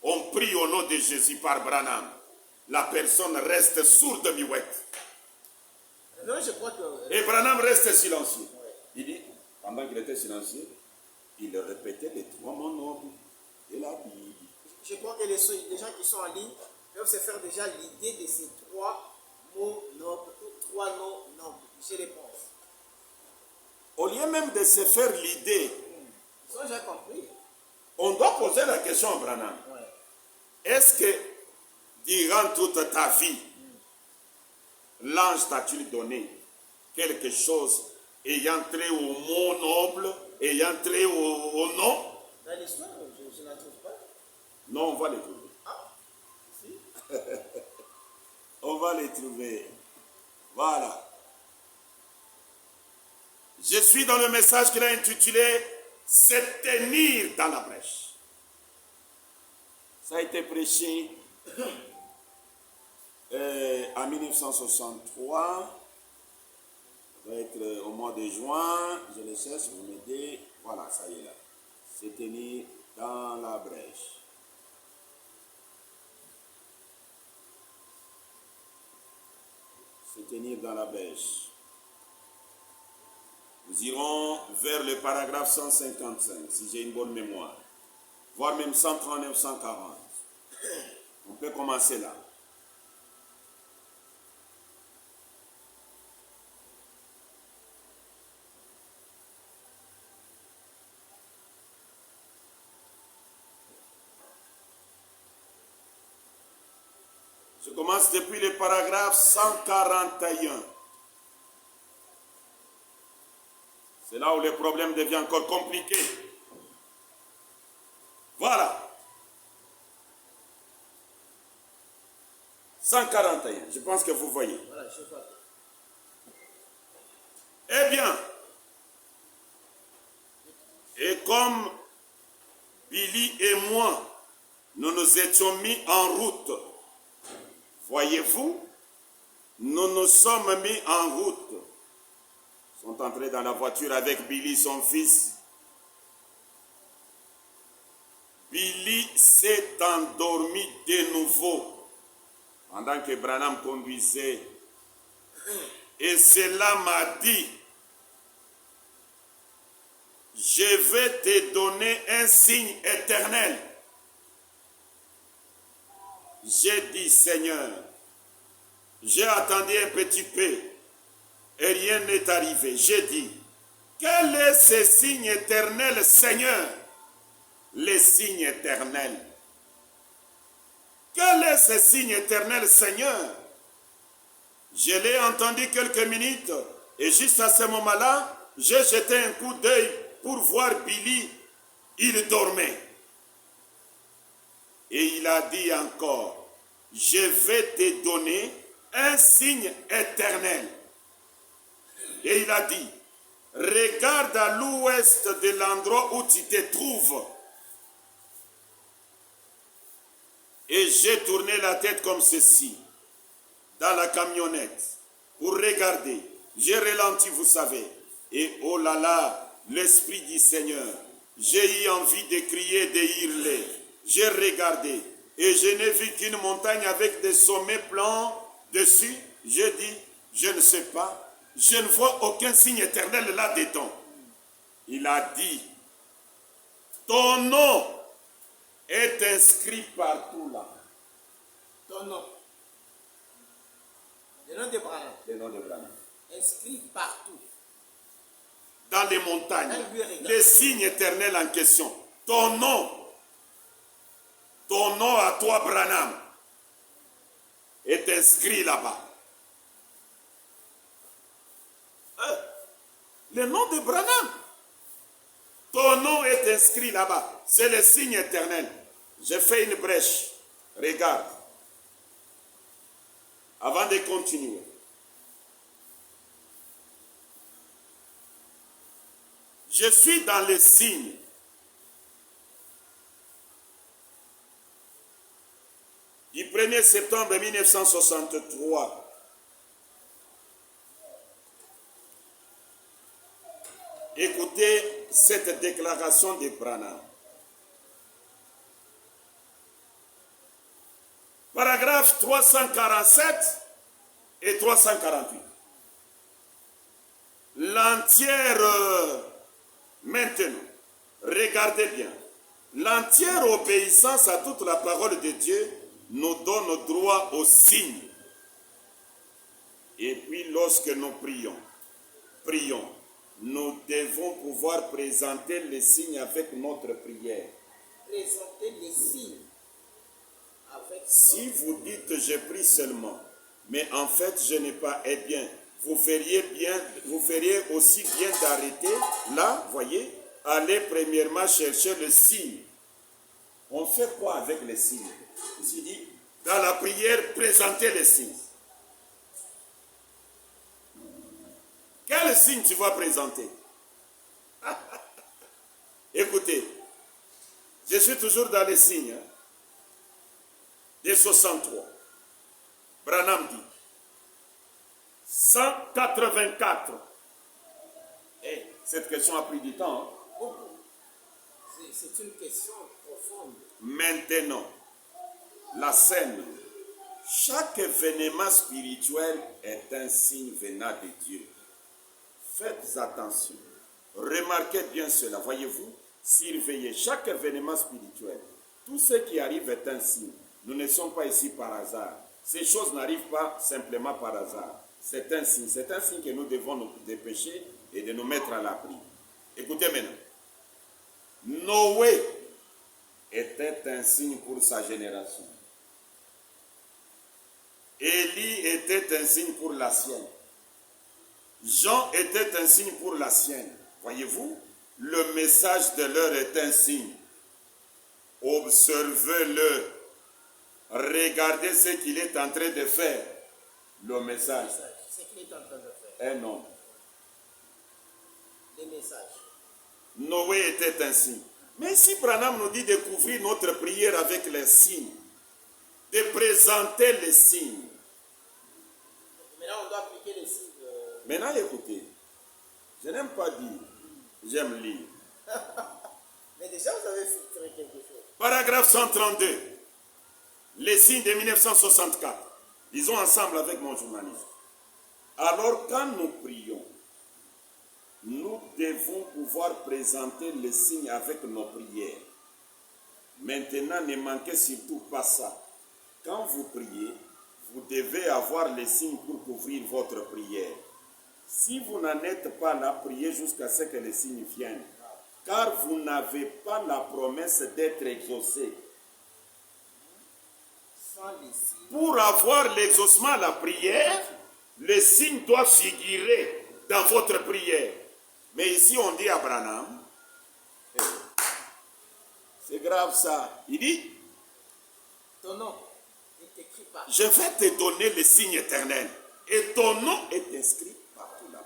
On prie au nom de Jésus par Branham. La personne reste sourde, muette. Non, je crois que... Et Branham reste silencieux. Il dit, pendant qu'il était silencieux, il répétait les trois mots nobles de la Bible. Je crois que les gens qui sont en ligne peuvent se faire déjà l'idée de ces trois mots nobles, ou trois noms nobles. Je les pense. Au lieu même de se faire l'idée, Ça, j'ai compris. on doit poser la question à Branham. Ouais. Est-ce que, durant toute ta vie, l'ange t'a-t-il donné quelque chose ayant trait au mot noble, ayant trait au nom? Dans l'histoire, je ne la trouve pas. Non, on va les trouver. Ah, si. On va les trouver. Voilà. Je suis dans le message qu'il a intitulé « Se tenir dans la brèche ». Ça a été prêché en 1963. Ça doit être au mois de juin. Je le cherche, vous m'aidez. Voilà, ça y est là. Se tenir dans la brèche. Se tenir dans la brèche. Nous irons vers le paragraphe 155, si j'ai une bonne mémoire, voire même 139, 140. On peut commencer là. Je commence depuis le paragraphe 141. C'est là où le problème devient encore compliqué. Voilà. 141. Je pense que vous voyez. Voilà, je vois. Eh bien, et comme Billy et moi, nous nous étions mis en route, voyez-vous, nous nous sommes mis en route. Ils sont entrés dans la voiture avec Billy, son fils. Billy s'est endormi de nouveau pendant que Branham conduisait. Et cela m'a dit, je vais te donner un signe éternel. J'ai dit, Seigneur, j'ai attendu un petit peu et rien n'est arrivé. J'ai dit, quel est ce signe éternel, Seigneur? Le signe éternel. Quel est ce signe éternel, Seigneur? Je l'ai entendu quelques minutes et juste à ce moment-là, j'ai jeté un coup d'œil pour voir Billy. Il dormait. Et il a dit encore, je vais te donner un signe éternel. Et il a dit, regarde à l'ouest de l'endroit où tu te trouves. Et j'ai tourné la tête comme ceci, dans la camionnette, pour regarder. J'ai ralenti, vous savez. Et oh là là, l'Esprit du Seigneur. J'ai eu envie de crier, de hurler. J'ai regardé et je n'ai vu qu'une montagne avec des sommets plans dessus. J'ai dit, je ne sais pas, je ne vois aucun signe éternel là-dedans. Il a dit, ton nom est inscrit partout là. Ton nom. Le nom de Branham. Le nom de Branham. Inscrit partout. Dans les montagnes, les signes éternels en question. Ton nom à toi, Branham, est inscrit là-bas. Le nom de Branham. Ton nom est inscrit là-bas. C'est le signe éternel. J'ai fait une brèche. Regarde. Avant de continuer. Je suis dans les signes. Du 1er septembre 1963. Écoutez cette déclaration de Branham. Paragraphe 347 et 348. L'entière, maintenant, regardez bien, l'entière obéissance à toute la parole de Dieu nous donne droit aux signes. Et puis lorsque nous prions, nous devons pouvoir présenter les signes avec notre prière. Présenter les signes avec Si vous dites je prie seulement, mais en fait je n'ai pas, eh bien, vous feriez aussi bien d'arrêter là, voyez, aller premièrement chercher le signe. On fait quoi avec les signes? Il dit, dans la prière, présentez les signes. Quel signe tu vas présenter? Écoutez, je suis toujours dans les signes. Hein, des 63. Branham dit 184. Et cette question a pris du temps. Hein? beaucoup. C'est une question profonde. Maintenant, la scène. Chaque événement spirituel est un signe venant de Dieu. Faites attention. Remarquez bien cela. Voyez-vous, surveillez chaque événement spirituel. Tout ce qui arrive est un signe. Nous ne sommes pas ici par hasard. Ces choses n'arrivent pas simplement par hasard. C'est un signe. C'est un signe que nous devons nous dépêcher et de nous mettre à l'abri. Écoutez maintenant. Noé était un signe pour sa génération. Élie était un signe pour la sienne. Jean était un signe pour la sienne. Voyez-vous, le message de l'heure est un signe. Observez-le. Regardez ce qu'il est en train de faire. Le message. Ce qu'il est en train de faire. Un homme. Les messages. Noé était un signe. Mais si Branham nous dit de couvrir notre prière avec les signes, de présenter les signes. Maintenant, on doit appliquer les signes. Maintenant, écoutez. Je n'aime pas dire. J'aime lire. Mais déjà, vous avez filtré quelque chose. Paragraphe 132. Les signes de 1964. Disons ensemble avec mon journaliste. Alors, quand nous prions, nous devons pouvoir présenter les signes avec nos prières. Maintenant, ne manquez surtout pas ça. Quand vous priez, vous devez avoir les signes pour couvrir votre prière. Si vous n'en êtes pas là, priez jusqu'à ce que les signes viennent. Car vous n'avez pas la promesse d'être exaucé. Sans les signes. Pour avoir l'exaucement à la prière, les signes doivent figurer dans votre prière. Mais ici, on dit à Branham, c'est grave ça. Il dit, Ton nom est écrit partout. je vais te donner le signe éternel. Et ton nom est inscrit partout là.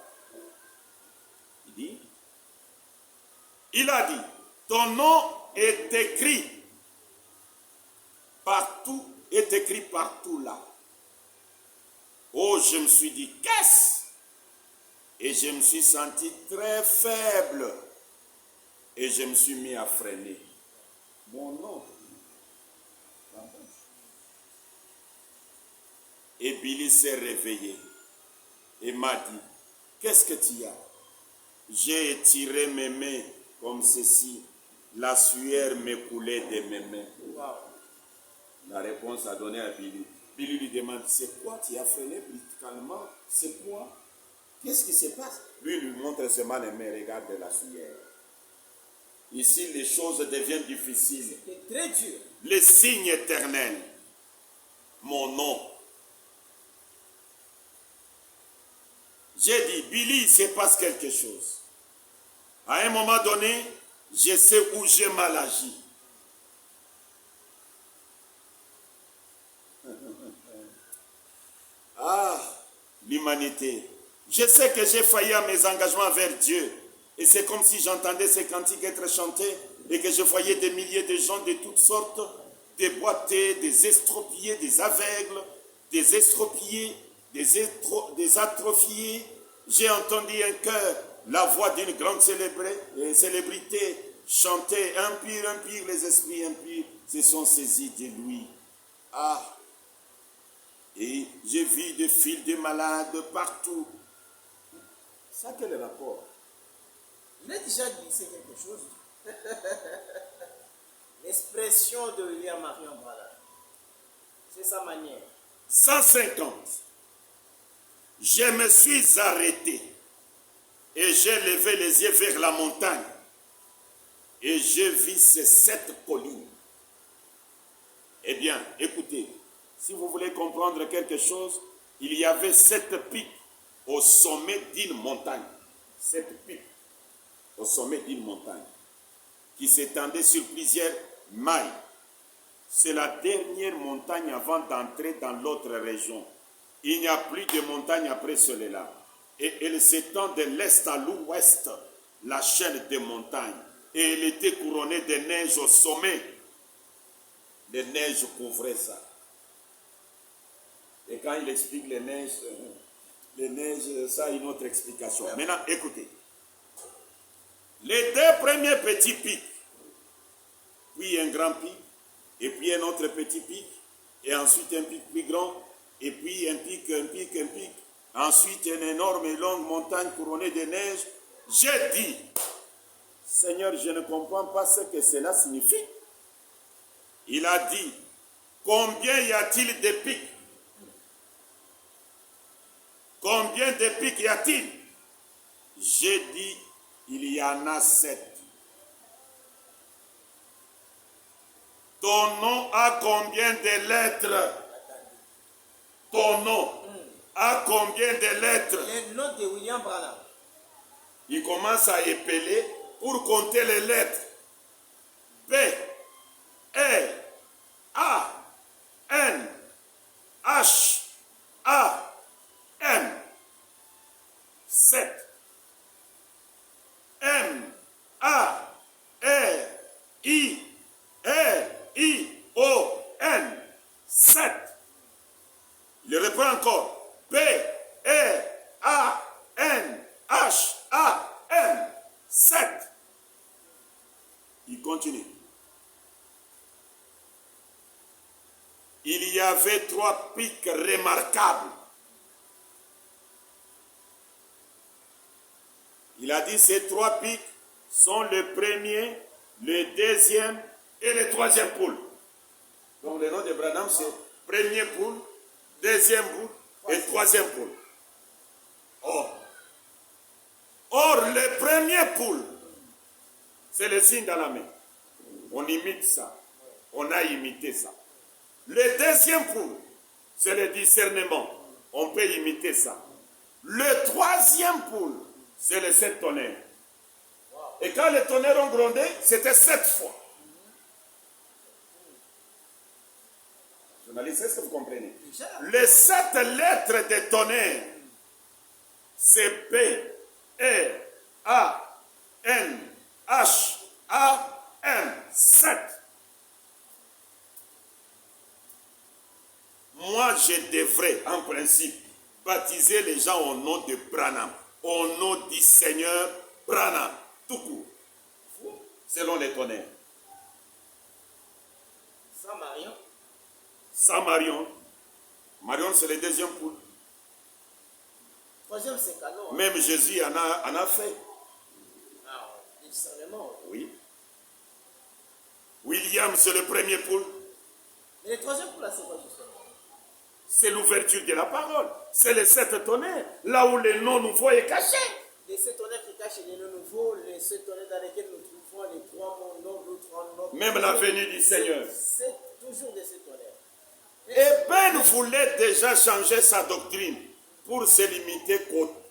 Il a dit, ton nom est écrit Partout est écrit partout là. Oh, je me suis dit, qu'est-ce? Et je me suis senti très faible. Et je me suis mis à freiner. Mon nom. Et Billy s'est réveillé et m'a dit, qu'est-ce que tu as? J'ai étiré mes mains comme ceci. La sueur me coulait de mes mains. Wow. La réponse a donné à Billy. Billy lui demande, c'est quoi? Tu as freiné brutalement? C'est quoi? Qu'est-ce qui se passe? Lui montre seulement les mains, regarde la sueur. Ici, les choses deviennent difficiles. C'est très dur. Les signes éternels. Mon nom. J'ai dit, Billy, il se passe quelque chose. À un moment donné, je sais où j'ai mal agi. Ah, l'humanité. Je sais que j'ai failli à mes engagements vers Dieu. Et c'est comme si j'entendais ces cantiques être chantés et que je voyais des milliers de gens de toutes sortes, des boités, des estropiés, des aveugles, des estropiés, des atrophiés. J'ai entendu un chœur, la voix d'une grande célébrité chanter, impur, les esprits impurs se sont saisis de lui. Ah, et j'ai vu des files de malades partout. Ça, quel est le rapport? Il a déjà glissé quelque chose. L'expression de William Marion Branham. C'est sa manière. 150. Je me suis arrêté et j'ai levé les yeux vers la montagne et j'ai vu ces 7 collines. Eh bien, écoutez, si vous voulez comprendre quelque chose, il y avait 7 pics au sommet d'une montagne. 7 pics au sommet d'une montagne qui s'étendait sur plusieurs mailles. C'est la dernière montagne avant d'entrer dans l'autre région. Il n'y a plus de montagne après celle-là. Et elle s'étend de l'est à l'ouest, la chaîne des montagnes. Et elle était couronnée de neige au sommet. Les neiges couvraient ça. Et quand il explique les neiges, ça a une autre explication. Maintenant, écoutez. Les 2 premiers petits pics, puis un grand pic, et puis un autre petit pic, et ensuite un pic plus grand, et puis un pic, ensuite une énorme et longue montagne couronnée de neige. J'ai dit, Seigneur, je ne comprends pas ce que cela signifie. Il a dit, combien y a-t-il de pics? Combien de pics y a-t-il? J'ai dit, il y en a 7. Ton nom a combien de lettres? Ton nom a combien de lettres? Le nom de William Branham. Il commence à épeler pour compter les lettres. B, E, A, N, H, A, M. 7. M, A, R, I, R, I, O, N. 7. Il reprend encore. B, R, A, N, H, A, M. 7. Il continue. Il y avait 3 pics remarquables. Il a dit ces 3 pics sont le premier, le deuxième et le troisième poule. Donc le nom de Branham, c'est premier poule, deuxième poule et troisième poule. Or, le premier poule, c'est le signe dans la main. On imite ça. On a imité ça. Le deuxième poule, c'est le discernement. On peut imiter ça. Le troisième poule, c'est les 7 tonnerres. Et quand les tonnerres ont grondé, c'était 7 fois. Journaliste, est-ce que vous comprenez? Les 7 lettres des tonnerres, c'est P, R, A, N, H, A, M. 7. moi, je devrais, en principe, baptiser les gens au nom de Branham, au nom du Seigneur Branham, tout court, selon les tonnerres. Sans Marion. Sans Marion. Marion, c'est le deuxième poule. Troisième, c'est canon. Hein. Même Jésus en a fait. Ah, nécessairement. Oui. William, c'est le premier poule. Mais le troisième poule, là, c'est quoi justement? C'est l'ouverture de la parole. C'est les 7 tonnerres. Là où le nom nouveau est caché. Les 7 tonnerres qui cachent les noms nouveaux, les 7 tonnerres dans lesquels nous trouvons les 3 noms, les 3 noms. Même la venue du Seigneur. C'est toujours de ces tonnerres. Et Ben voulait déjà changer sa doctrine pour se limiter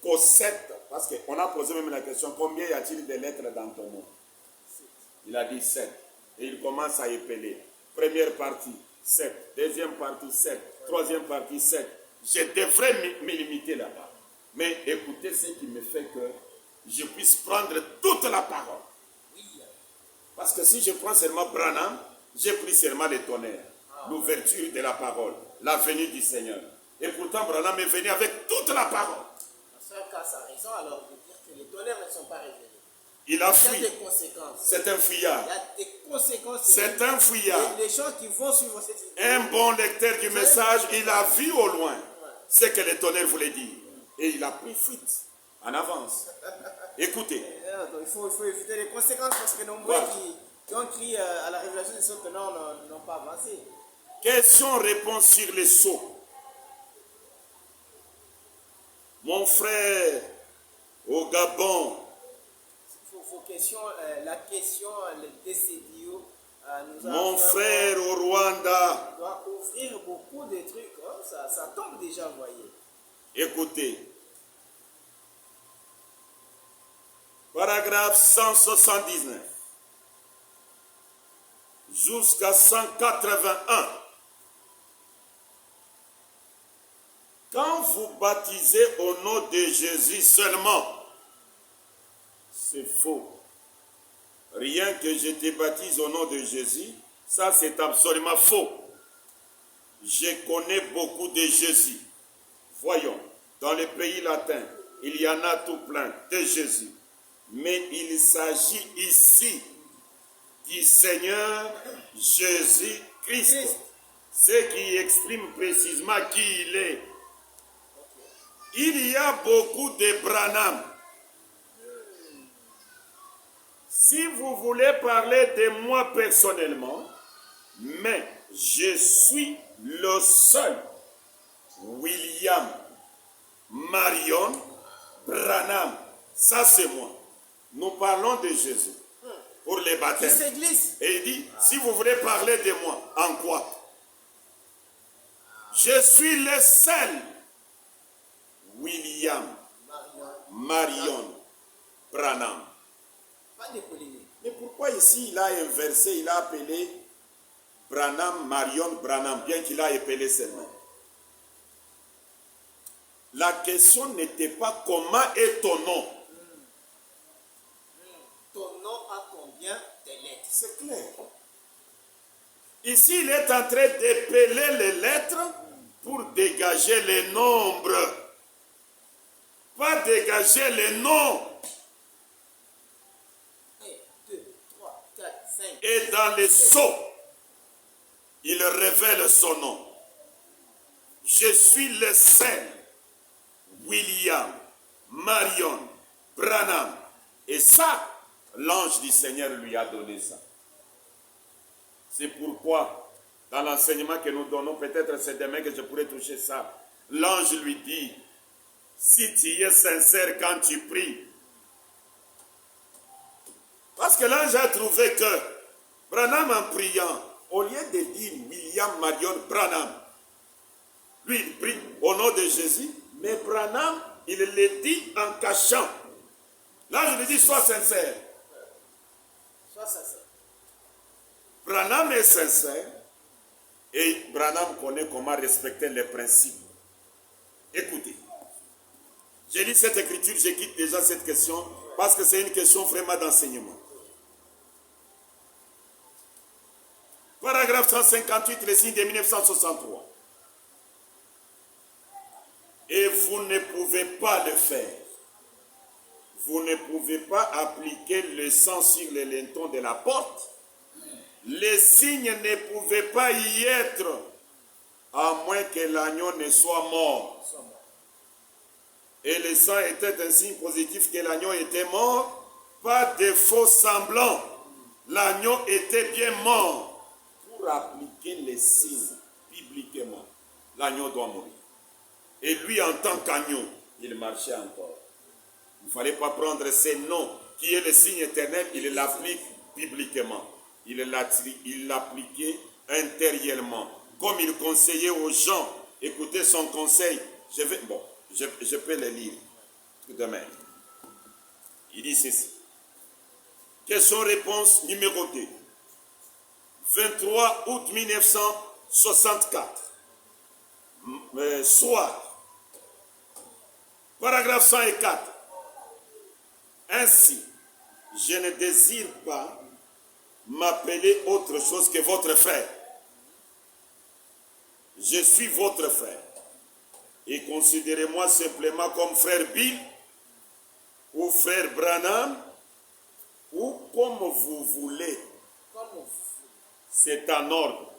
qu'aux 7. Parce qu'on a posé même la question, combien y a-t-il de lettres dans ton nom? Il a dit 7. Et il commence à épeler. Première partie, 7. Deuxième partie, 7. Troisième partie, 7. Je devrais me limiter là-bas. Mais écoutez ce qui me fait que je puisse prendre toute la parole. Parce que si je prends seulement Branham, j'ai pris seulement les tonnerres. L'ouverture de la parole, la venue du Seigneur. Et pourtant, Branham est venu avec toute la parole. Dans ce cas, ça a raison alors de dire que les tonnerres ne sont pas révélés. Il a fui. Il y a des conséquences. C'est un fuyard. Il y a des conséquences. C'est un fuyard. Les gens qui vont suivre cette idée. Un bon lecteur du message, il a vu au loin ce que les tonnerres voulaient dire. Et il a pris fuite en avance. Écoutez. Il faut éviter les conséquences parce que nombreux qui ont crié à la révélation des sceaux tenants n'ont pas avancé. Question-réponse sur les sceaux. Mon frère au Gabon. Vos questions, la question, le décidio, mon frère au Rwanda. Doit ouvrir beaucoup de trucs. Oh, ça tombe déjà, voyez. Écoutez. Paragraphe 179 jusqu'à 181. Quand vous baptisez au nom de Jésus seulement, c'est faux. Rien que je te baptise au nom de Jésus, ça c'est absolument faux. Je connais beaucoup de Jésus. Voyons, dans les pays latins, il y en a tout plein de Jésus. Mais il s'agit ici du Seigneur Jésus-Christ. Ce qui exprime précisément qui il est. Il y a beaucoup de Branham. Si vous voulez parler de moi personnellement, mais je suis le seul William Marion Branham. Ça c'est moi. Nous parlons de Jésus pour les baptêmes. Et il dit, si vous voulez parler de moi, en quoi? Je suis le seul William Marion Branham. Pas de polémique. Mais pourquoi ici il a inversé, il a appelé Branham Marion Branham, bien qu'il a appelé ses noms? La question n'était pas comment est ton nom. Ton nom a combien de lettres? C'est clair. Ici, il est en train d'épeler les lettres pour dégager les nombres. Pas dégager les noms. 1, 2, 3, 4, 5. Et dans les sceaux, il révèle son nom. Je suis le seul William Marion Branham. Et ça, l'ange du Seigneur lui a donné ça. C'est pourquoi, dans l'enseignement que nous donnons, peut-être c'est demain que je pourrai toucher ça, l'ange lui dit, si tu es sincère quand tu pries. Parce que l'ange a trouvé que Branham en priant, au lieu de dire William Marion Branham, lui il prie au nom de Jésus, mais Branham, il le dit en cachant. L'ange lui dit, sois sincère. Sois sincère. Branham est sincère et Branham connaît comment respecter les principes. Écoutez, j'ai lu cette écriture, je quitte déjà cette question parce que c'est une question vraiment d'enseignement. Paragraphe 158, le signe de 1963. vous ne pouvez pas le faire. Vous ne pouvez pas appliquer le sang sur le linteau de la porte. Les signes ne pouvaient pas y être, à moins que l'agneau ne soit mort. Et le sang était un signe positif que l'agneau était mort, pas de faux semblants. L'agneau était bien mort. Pour appliquer les signes bibliquement, l'agneau doit mourir. Et lui, en tant qu'agneau, il marchait encore. Il ne fallait pas prendre ces noms, qui est le signe éternel, il l'applique bibliquement. Il l'appliquait intérieurement. Comme il conseillait aux gens, écoutez son conseil. Je peux le lire tout de même. Il dit ceci. Question-réponse numéro 2. 23 août 1964. Soir. Paragraphe 104. Ainsi, je ne désire pas m'appeler autre chose que votre frère. Je suis votre frère. Et considérez-moi simplement comme frère Bill ou frère Branham ou comme vous voulez. C'est en ordre.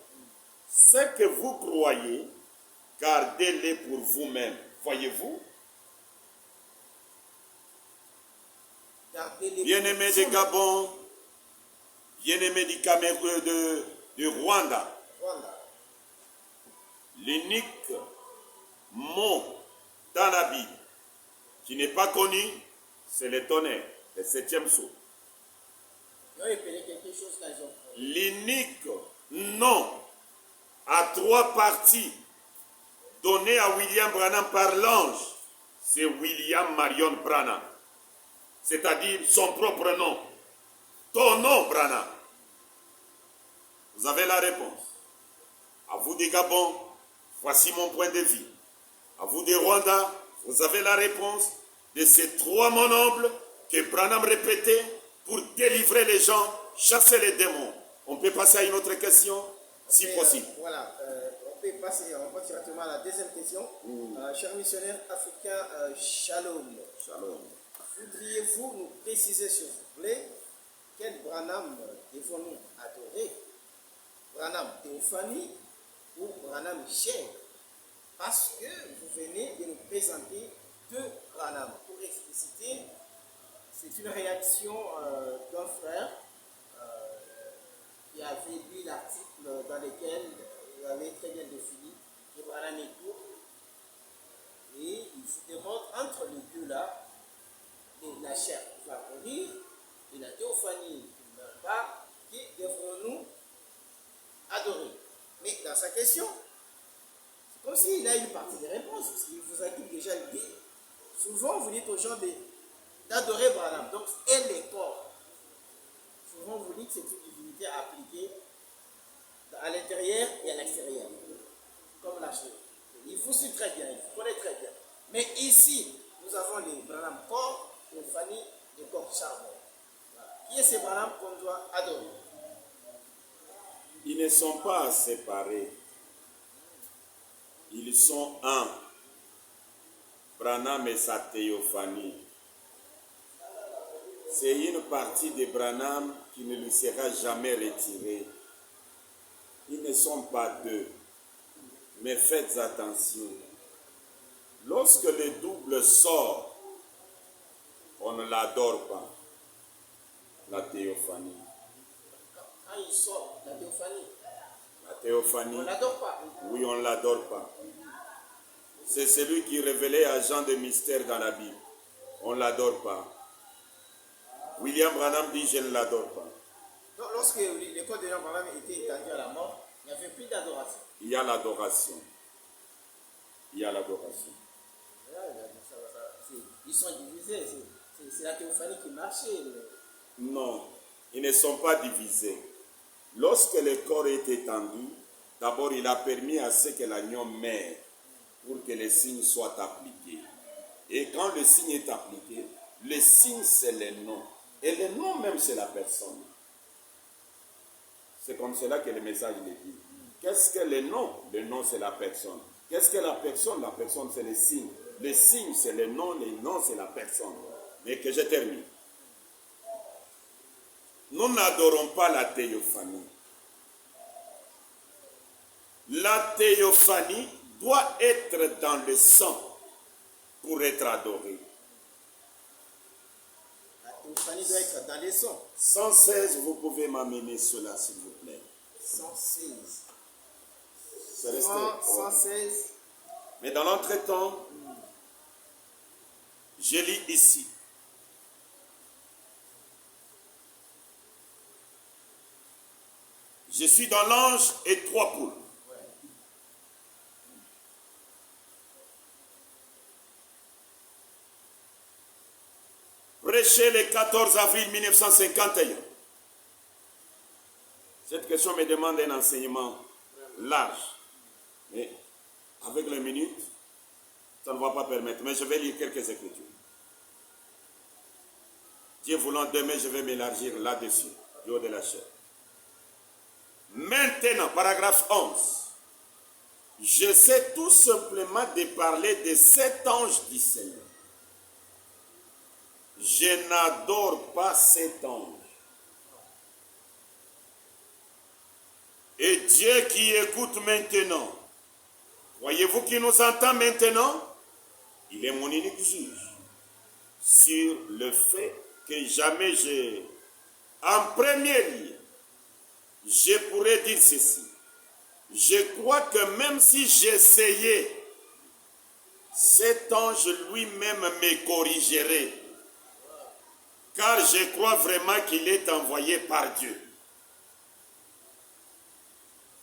Ce que vous croyez, gardez-le pour vous-même. Voyez-vous? Bien-aimés de Gabon, bien-aimés du Cameroun, de Rwanda, l'unique mot dans la Bible qui n'est pas connu, c'est le tonnerre, le 7e sceau. L'unique nom à 3 parties donné à William Branham par l'ange, c'est William Marion Branham. C'est-à-dire son propre nom. Ton nom, Branham. Vous avez la réponse. À vous des Gabon, voici mon point de vue. À vous des Rwanda, vous avez la réponse de ces 3 mots nobles que Branham répétait pour délivrer les gens, chasser les démons. On peut passer à une autre question, si possible. Voilà, on peut passer, on passe directement à la deuxième question. Cher missionnaire africain, Shalom. Shalom. Voudriez-vous nous préciser, s'il vous plaît, quel Branham devons-nous adorer? Branham Théophanie ou Branham Cher? Parce que vous venez de nous présenter 2 Branham. Pour expliciter, c'est une réaction d'un frère qui avait lu l'article dans lequel il avait très bien défini que Branham est tout. Et il se demande entre les 2 là, la chair qui va mourir et la théophanie qui ne meurt pas, qui devrons-nous adorer? Mais dans sa question, c'est comme s'il a une partie des réponses, parce qu'il vous a déjà dit. Souvent, vous dites aux gens d'adorer Branham. Donc, elle est corps. Souvent, vous dites que c'est une divinité appliquée à l'intérieur et à l'extérieur. Comme la chose. Il vous suit très bien, il vous connaît très bien. Mais ici, nous avons les Branham corps, Théophanie de corps charbon. Voilà. Qui est ce Branham qu'on doit adorer? Ils ne sont pas séparés. Ils sont un. Branham et sa théophanie. C'est une partie de Branham qui ne lui sera jamais retirée. Ils ne sont pas 2. Mais faites attention. Lorsque le double sort, on ne l'adore pas. La théophanie. Quand il sort, la théophanie. La théophanie. On ne l'adore pas. Oui, on ne l'adore pas. C'est celui qui révélait à Jean de mystère dans la Bible. On ne l'adore pas. William Branham dit, je ne l'adore pas. Donc, lorsque le corps de William Branham était étendu à la mort, il n'y avait plus d'adoration. Il y a l'adoration. Il y a l'adoration. Ils sont divisés. C'est la théophanie qui marchait. Non, ils ne sont pas divisés. Lorsque le corps est étendu, d'abord il a permis à ce que l'agneau meure pour que le signe soit appliqué. Et quand le signe est appliqué, le signe c'est le nom. Et le nom même c'est la personne. C'est comme cela que le message le dit. Qu'est-ce que le nom? Le nom c'est la personne. Qu'est-ce que la personne? La personne c'est le signe. Les signes, c'est les noms c'est la personne. Mais que je termine. Nous n'adorons pas la théophanie. La théophanie doit être dans le sang pour être adorée. La théophanie doit être dans les sons. 116, vous pouvez m'amener cela, s'il vous plaît. 116. C'est resté. 116. Mais dans l'entretemps, je lis ici. Je suis dans l'ange et 3 poules. Prêché le 14 avril 1951. Cette question me demande un enseignement large. Mais avec les minutes, ça ne va pas permettre. Mais je vais lire quelques écritures. Dieu voulant, demain, je vais m'élargir là-dessus, du haut de la chair. Maintenant, paragraphe 11. Je sais tout simplement de parler de cet ange du Seigneur. Je n'adore pas cet ange. Et Dieu qui écoute maintenant, voyez-vous qu'il nous entend maintenant? Il est mon unique juge sur le fait que jamais en premier lieu, je pourrais dire ceci. Je crois que même si j'essayais, cet ange lui-même me corrigerait. Car je crois vraiment qu'il est envoyé par Dieu.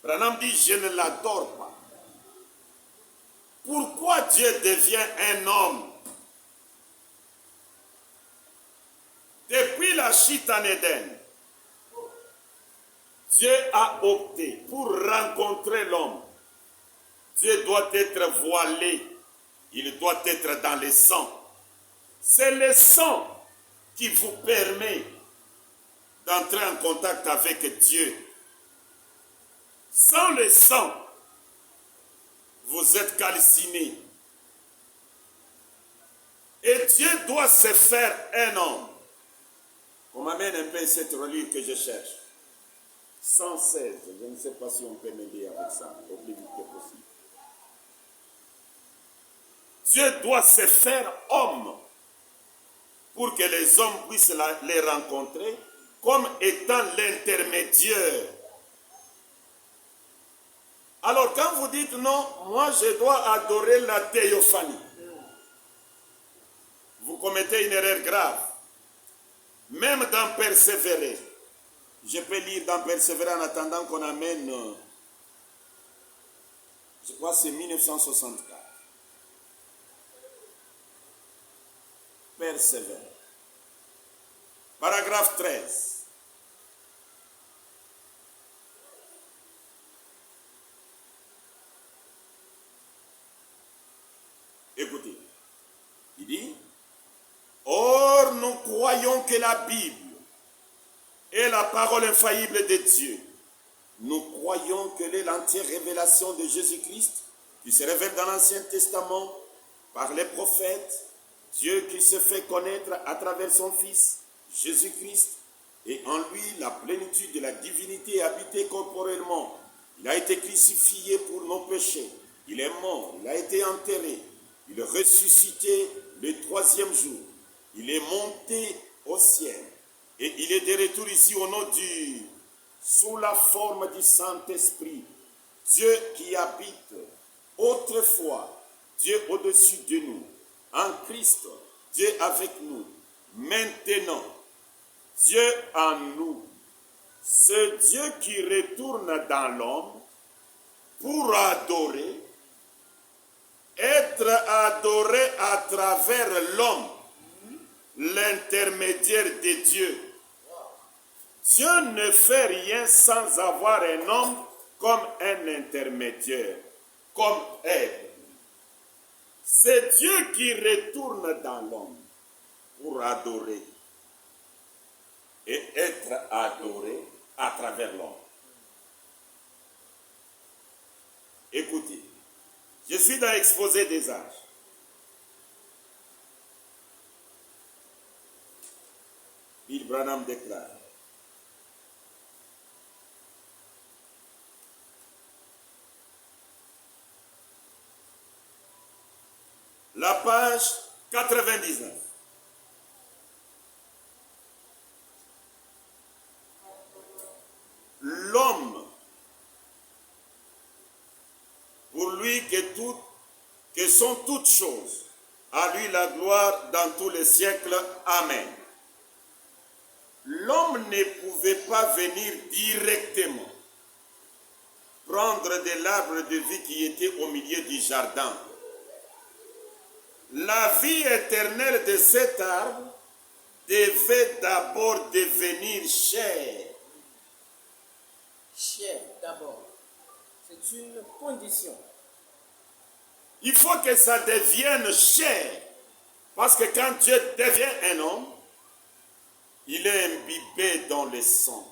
Branham dit, je ne l'adore pas. Pourquoi Dieu devient un homme? Depuis la chute en Éden, Dieu a opté pour rencontrer l'homme. Dieu doit être voilé. Il doit être dans le sang. C'est le sang qui vous permet d'entrer en contact avec Dieu. Sans le sang, vous êtes calciné. Et Dieu doit se faire un homme. On m'amène un peu cette relique que je cherche. 116, je ne sais pas si on peut m'aider avec ça, au plus vite que possible. Dieu doit se faire homme pour que les hommes puissent les rencontrer comme étant l'intermédiaire. Alors quand vous dites non, moi je dois adorer la théophanie, vous commettez une erreur grave. Même dans Persévérer, je peux lire dans Persévérer en attendant qu'on amène, je crois que c'est 1964. Persévérer. Paragraphe 13. Écoutez, il dit, or nous croyons que la Bible est la parole infaillible de Dieu. Nous croyons qu'elle est l'entière révélation de Jésus-Christ qui se révèle dans l'Ancien Testament par les prophètes, Dieu qui se fait connaître à travers son Fils, Jésus-Christ, et en lui la plénitude de la divinité habitée corporellement. Il a été crucifié pour nos péchés, il est mort, il a été enterré, il est ressuscité le 3e jour, il est monté au ciel, et il est de retour ici au nom sous la forme du Saint-Esprit, Dieu qui habite autrefois, Dieu au-dessus de nous, en Christ, Dieu avec nous, maintenant, Dieu en nous, ce Dieu qui retourne dans l'homme pour adorer, être adoré à travers l'homme, l'intermédiaire de Dieu. Dieu ne fait rien sans avoir un homme comme un intermédiaire, comme Ève. C'est Dieu qui retourne dans l'homme pour adorer et être adoré à travers l'homme. Écoutez, je suis dans l'exposé des âges. Bill Branham déclare. La page 99. L'homme, pour lui que sont toutes choses, à lui la gloire dans tous les siècles. Amen. L'homme ne pouvait pas venir directement prendre de l'arbre de vie qui était au milieu du jardin. La vie éternelle de cet arbre devait d'abord devenir chair. Chair, d'abord. C'est une condition. Il faut que ça devienne chair. Parce que quand Dieu devient un homme, il est imbibé dans le sang.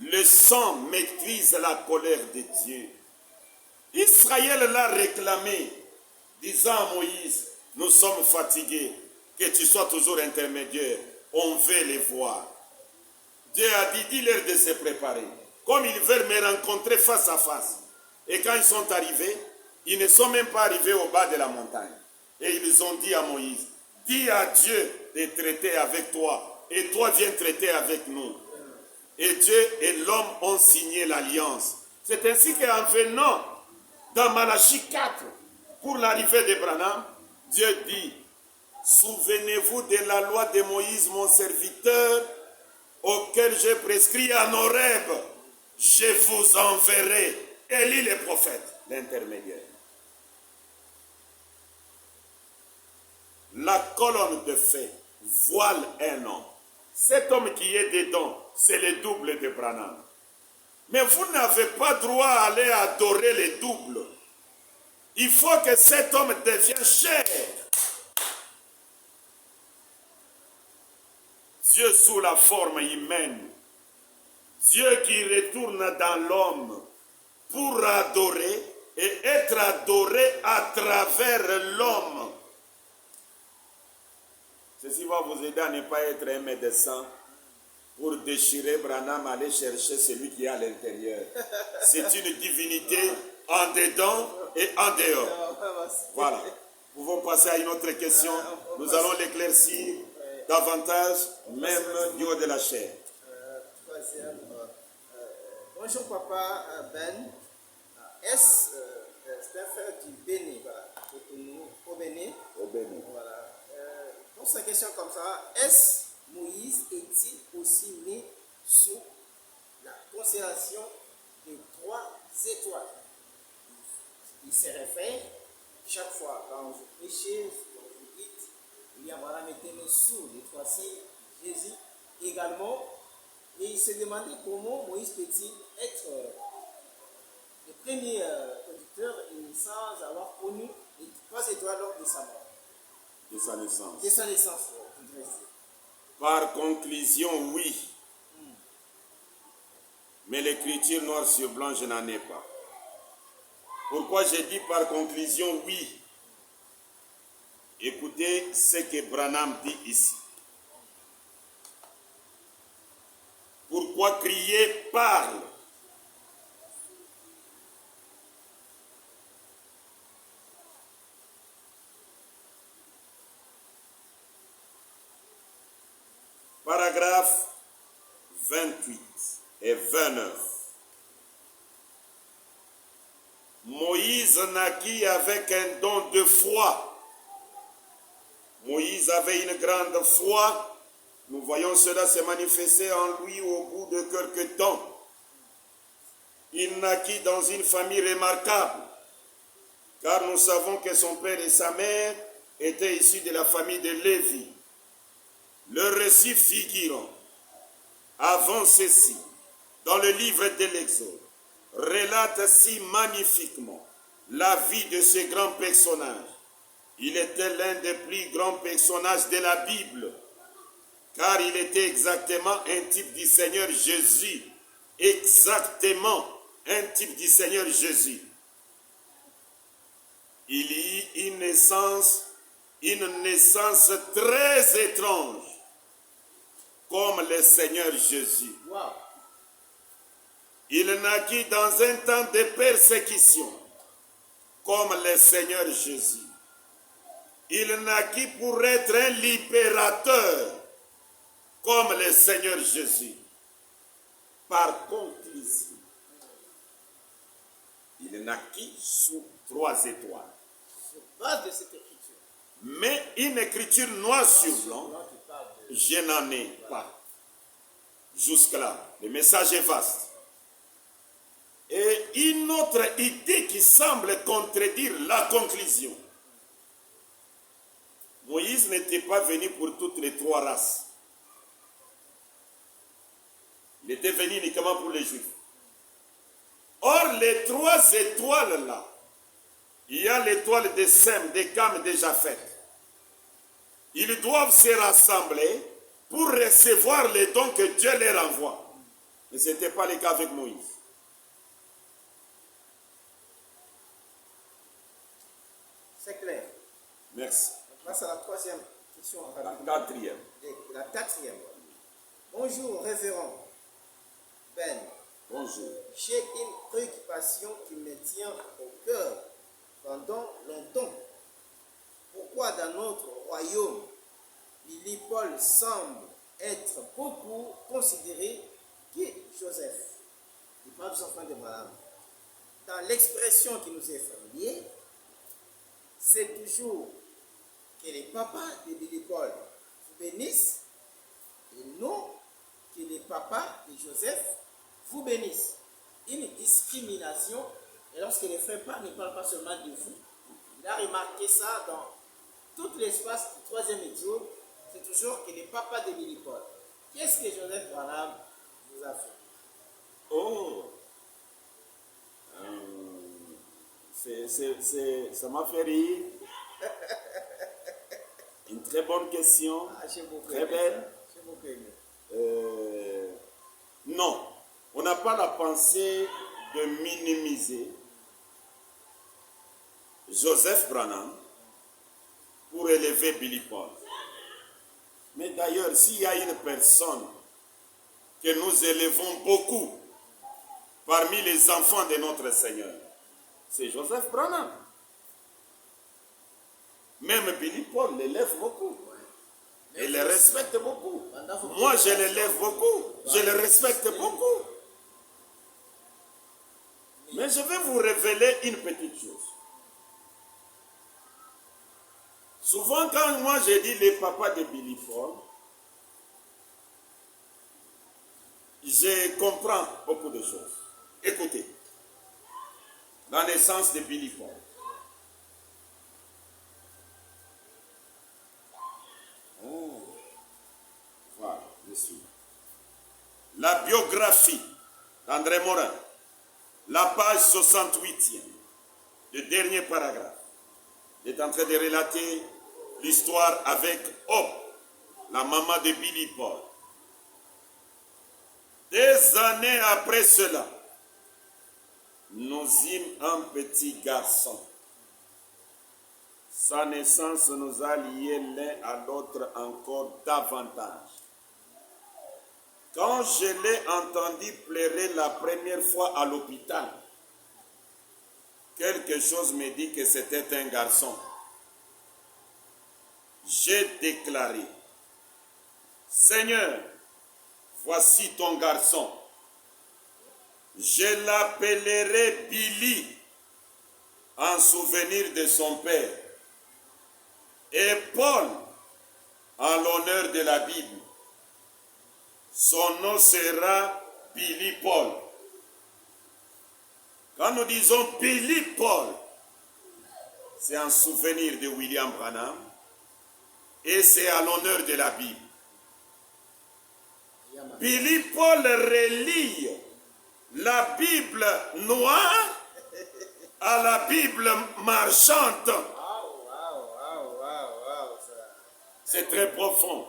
Le sang maîtrise la colère de Dieu. Israël l'a réclamé, disant à Moïse, nous sommes fatigués, que tu sois toujours intermédiaire, on veut les voir. Dieu a dit, dis-leur de se préparer. Comme ils veulent me rencontrer face à face. Et quand ils sont arrivés, ils ne sont même pas arrivés au bas de la montagne. Et ils ont dit à Moïse, dis à Dieu de traiter avec toi, et toi viens traiter avec nous. Et Dieu et l'homme ont signé l'alliance. C'est ainsi qu'en venant dans Malachie 4, pour l'arrivée de Branham, Dieu dit, souvenez-vous de la loi de Moïse, mon serviteur, auquel j'ai prescrit en Horeb, je vous enverrai. Élie le prophète, l'intermédiaire. La colonne de feu voile un homme. Cet homme qui est dedans, c'est le double de Branham. Mais vous n'avez pas droit à aller adorer le double. Il faut que cet homme devienne chair. Dieu sous la forme humaine. Dieu qui retourne dans l'homme pour adorer et être adoré à travers l'homme. Ceci va vous aider à ne pas être un médecin pour déchirer Branham, aller chercher celui qui est à l'intérieur. C'est une divinité en dedans et en dehors. Voilà. Nous pouvons passer à une autre question. Nous allons l'éclaircir davantage, même du haut de la chair. Troisième. Bonjour papa Ben. Est-ce c'est un frère du Bénin, voilà, au Bénin. Au Bénin. Voilà. Pour cette question comme ça, est-ce Moïse est-il aussi né sous la constellation des 3 étoiles? Il se réfère chaque fois quand vous prêchez, quand vous dites, il y a voilà, mettez-le sous les 3 signes, Jésus également. Et il se demandait comment Moïse peut-il être le premier conducteur et sans avoir connu les 3 étoiles lors de sa mort. De sa naissance. De sa naissance, je voudrais dire. Par conclusion, oui. Mais l'écriture noir sur blanc, je n'en ai pas. Pourquoi j'ai dit par conclusion, oui? Écoutez ce que Branham dit ici. Pourquoi crier parle? Paragraphe 28 et 29. Moïse naquit avec un don de foi. Moïse avait une grande foi. Nous voyons cela se manifester en lui au bout de quelque temps. Il naquit dans une famille remarquable, car nous savons que son père et sa mère étaient issus de la famille de Lévi. Le récit figurant avant ceci, dans le livre de l'Exode, relate si magnifiquement la vie de ce grand personnage. Il était l'un des plus grands personnages de la Bible, car il était exactement un type du Seigneur Jésus. Exactement un type du Seigneur Jésus. Il y eut une naissance très étrange. comme le Seigneur Jésus. Wow. Il naquit dans un temps de persécution, comme le Seigneur Jésus. Il naquit pour être un libérateur, comme le Seigneur Jésus. Par conclusion, il naquit sous 3 étoiles. Sur base de cette écriture. Mais une écriture noir sur blanc, Qui parle de... je n'en ai pas. Jusque-là, le message est vaste. Et une autre idée qui semble contredire la conclusion. Moïse n'était pas venu pour toutes les 3 races. Il était venu uniquement pour les Juifs. Or, les 3 étoiles-là, il y a l'étoile de Sem, de Cam, de Japheth. Ils doivent se rassembler pour recevoir les dons que Dieu leur envoie. Mais ce n'était pas le cas avec Moïse. C'est clair. Merci. On passe à la 3e question. La 4e. La 4e. Bonjour, révérend Ben. Bonjour. J'ai une préoccupation qui me tient au cœur pendant longtemps. Pourquoi dans notre royaume, Billy Paul semble être beaucoup considéré que Joseph, il parle des enfants d'Abraham. Dans l'expression qui nous est familière, c'est toujours que les papas de Billy Paul vous bénissent et non que les papas de Joseph vous bénissent. Une discrimination, et lorsque les frères ne parlent pas seulement de vous, il a remarqué ça dans tout l'espace du 3e exode, c'est toujours que les papas de Billy Paul. Qu'est-ce que Joseph Branham vous a fait? Oh, ça m'a fait rire. Une très bonne question. Très belle. Non, on n'a pas la pensée de minimiser Joseph Branham pour élever Billy Paul. Mais d'ailleurs, s'il y a une personne que nous élevons beaucoup parmi les enfants de notre Seigneur, c'est Joseph Branham. Même Billy Paul l'élève beaucoup. Et le respecte beaucoup. Moi, je l'élève beaucoup. Je le respecte beaucoup. Mais je vais vous révéler une petite chose. Souvent, quand moi je dis les papas de Billy Paul, je comprends beaucoup de choses. Écoutez, la naissance de Billy Paul. Voilà, je suis. La biographie d'André Morin, la page 68e, le dernier paragraphe, est en train de relater l'histoire avec Hope, la maman de Billy Paul. Des années après cela, nous eûmes un petit garçon. Sa naissance nous a liés l'un à l'autre encore davantage. Quand je l'ai entendu pleurer la première fois à l'hôpital, quelque chose me dit que c'était un garçon. J'ai déclaré, Seigneur, voici ton garçon. Je l'appellerai Billy en souvenir de son père. Et Paul en l'honneur de la Bible. Son nom sera Billy Paul. Quand nous disons Billy Paul, c'est en souvenir de William Branham et c'est à l'honneur de la Bible. Billy Paul relie la Bible noire à la Bible marchande. C'est très profond.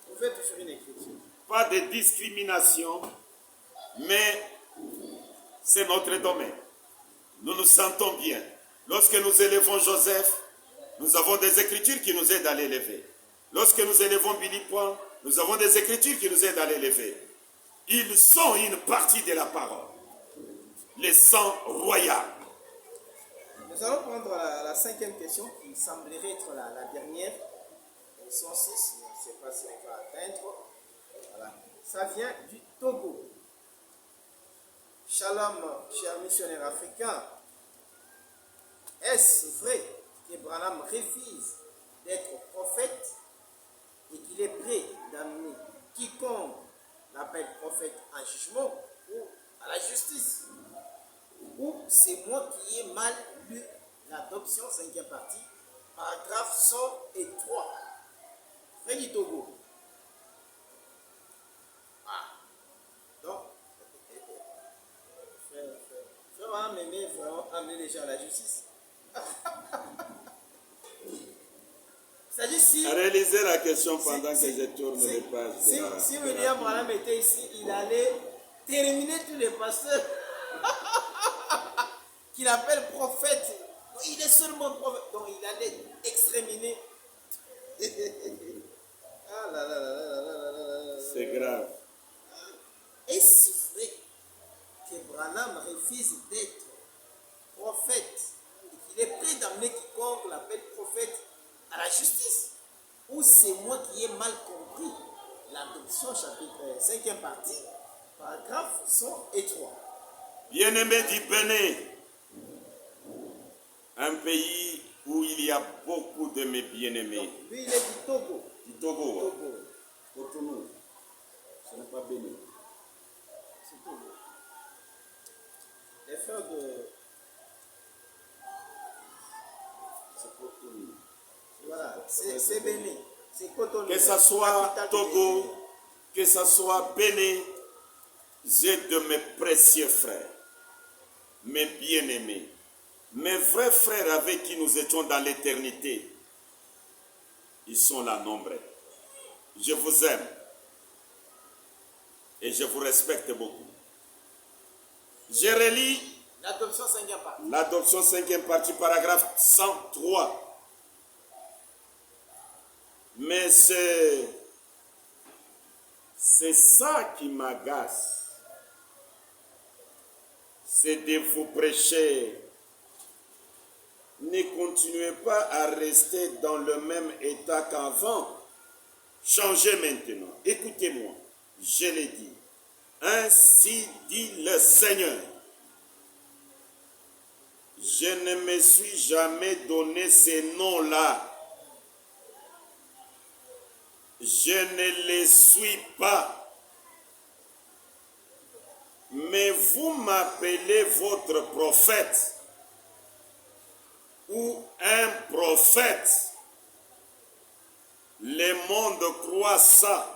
Vous faites toujours une écriture. Pas de discrimination, mais c'est notre domaine. Nous nous sentons bien. Lorsque nous élevons Joseph, nous avons des écritures qui nous aident à l'élever. Lorsque nous élevons Billy Paul, Nous avons des écritures qui nous aident à l'élever. Ils sont une partie de la parole. Les sangs royaux. Nous allons prendre la cinquième question qui semblerait être la dernière. Question 6, je ne sais pas si on va atteindre. Voilà. Ça vient du Togo. Shalom, chers missionnaires africains. Est-ce vrai que Branham refuse d'être prophète et qu'il est prêt d'amener quiconque l'appelle prophète en jugement ou à la justice? Ou c'est moi qui ai mal lu l'adoption, cinquième partie, paragraphe 103. Freddy Togo. Ah. Donc, frère Branham aimait vraiment amener les gens à la justice. C'est-à-dire si... Réalisez la question pendant que je tourne les pages. Si William Branham était ici, il allait terminer tous les pasteurs qu'il appelle prophète. Il est seulement prophète. Donc il allait exterminer. Ah là là là là là là là. C'est grave. Est-ce vrai que Branham refuse d'être prophète et qu'il est prêt d'amener quiconque l'appelle prophète à la justice? Ou c'est moi qui ai mal compris l'adoption, chapitre 5e partie, paragraphe 103. Bien-aimé du Bénin, un pays où il y a beaucoup de mes bien-aimés. Lui, il est du Togo. Du Togo. Cotonou. Ce n'est pas Bénin. C'est Togo. Les frères de... C'est Cotonou. Voilà, c'est Bénin. C'est Cotonou. Que ce soit Togo, que ce soit Bénin, j'ai de mes précieux frères, mes bien-aimés, mes vrais frères avec qui nous étions dans l'éternité. Ils sont là nombreux. Je vous aime et je vous respecte beaucoup. Je relis l'adoption 5e partie. L'adoption 5e partie, paragraphe 103. Mais c'est ça qui m'agace. C'est de vous prêcher. Ne continuez pas à rester dans le même état qu'avant. Changez maintenant. Écoutez-moi. Je l'ai dit. Ainsi dit le Seigneur. Je ne me suis jamais donné ces noms-là. Je ne les suis pas. Mais vous m'appelez votre prophète ou un prophète. Le monde croit ça.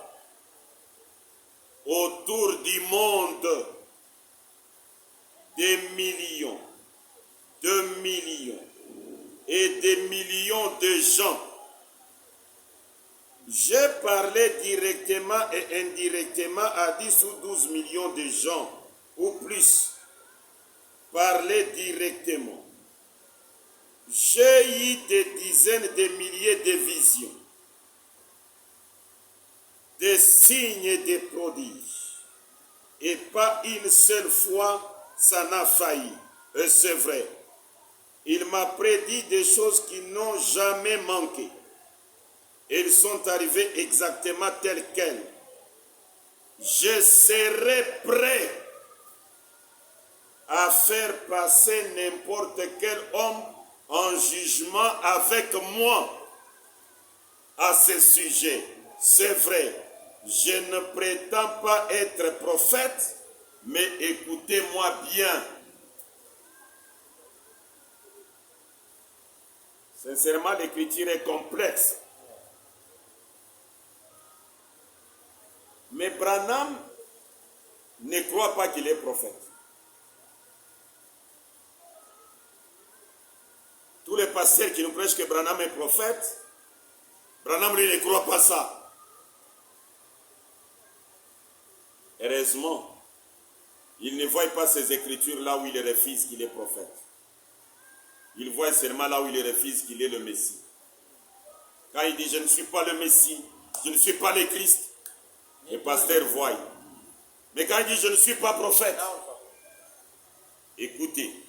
Autour du monde, des millions, de millions et des millions de gens. J'ai parlé directement et indirectement à 10 ou 12 millions de gens, ou plus. Parler directement. J'ai eu des dizaines de milliers de visions, des signes et des prodiges. Et pas une seule fois, ça n'a failli. Et c'est vrai. Il m'a prédit des choses qui n'ont jamais manqué. Elles sont arrivées exactement telles quelles. Je serai prêt à faire passer n'importe quel homme en jugement avec moi à ce sujet. C'est vrai, je ne prétends pas être prophète, mais écoutez-moi bien. Sincèrement, l'écriture est complexe. Mais Branham ne croit pas qu'il est prophète. Tous les pasteurs qui nous prêchent que Branham est prophète, Branham lui ne croit pas ça. Heureusement, il ne voit pas ces écritures là où il refuse qu'il est prophète. Il voit seulement là où il refuse qu'il est le Messie. Quand il dit je ne suis pas le Messie, je ne suis pas le Christ, le pasteur voit. Mais quand il dit je ne suis pas prophète, écoutez.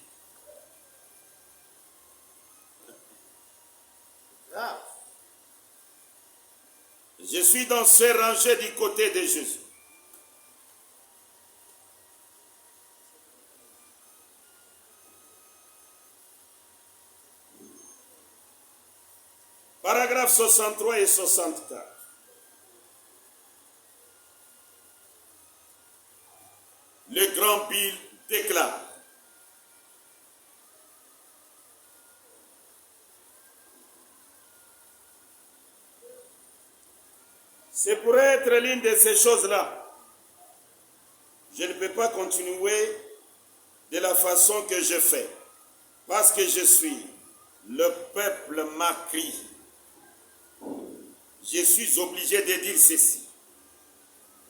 Je suis dans ces rangées du côté de Jésus. Paragraphe 63 et 64. Le grand Bill déclare: c'est pour être l'une de ces choses-là. Je ne peux pas continuer de la façon que je fais, parce que je suis, le peuple m'a crié. Je suis obligé de dire ceci.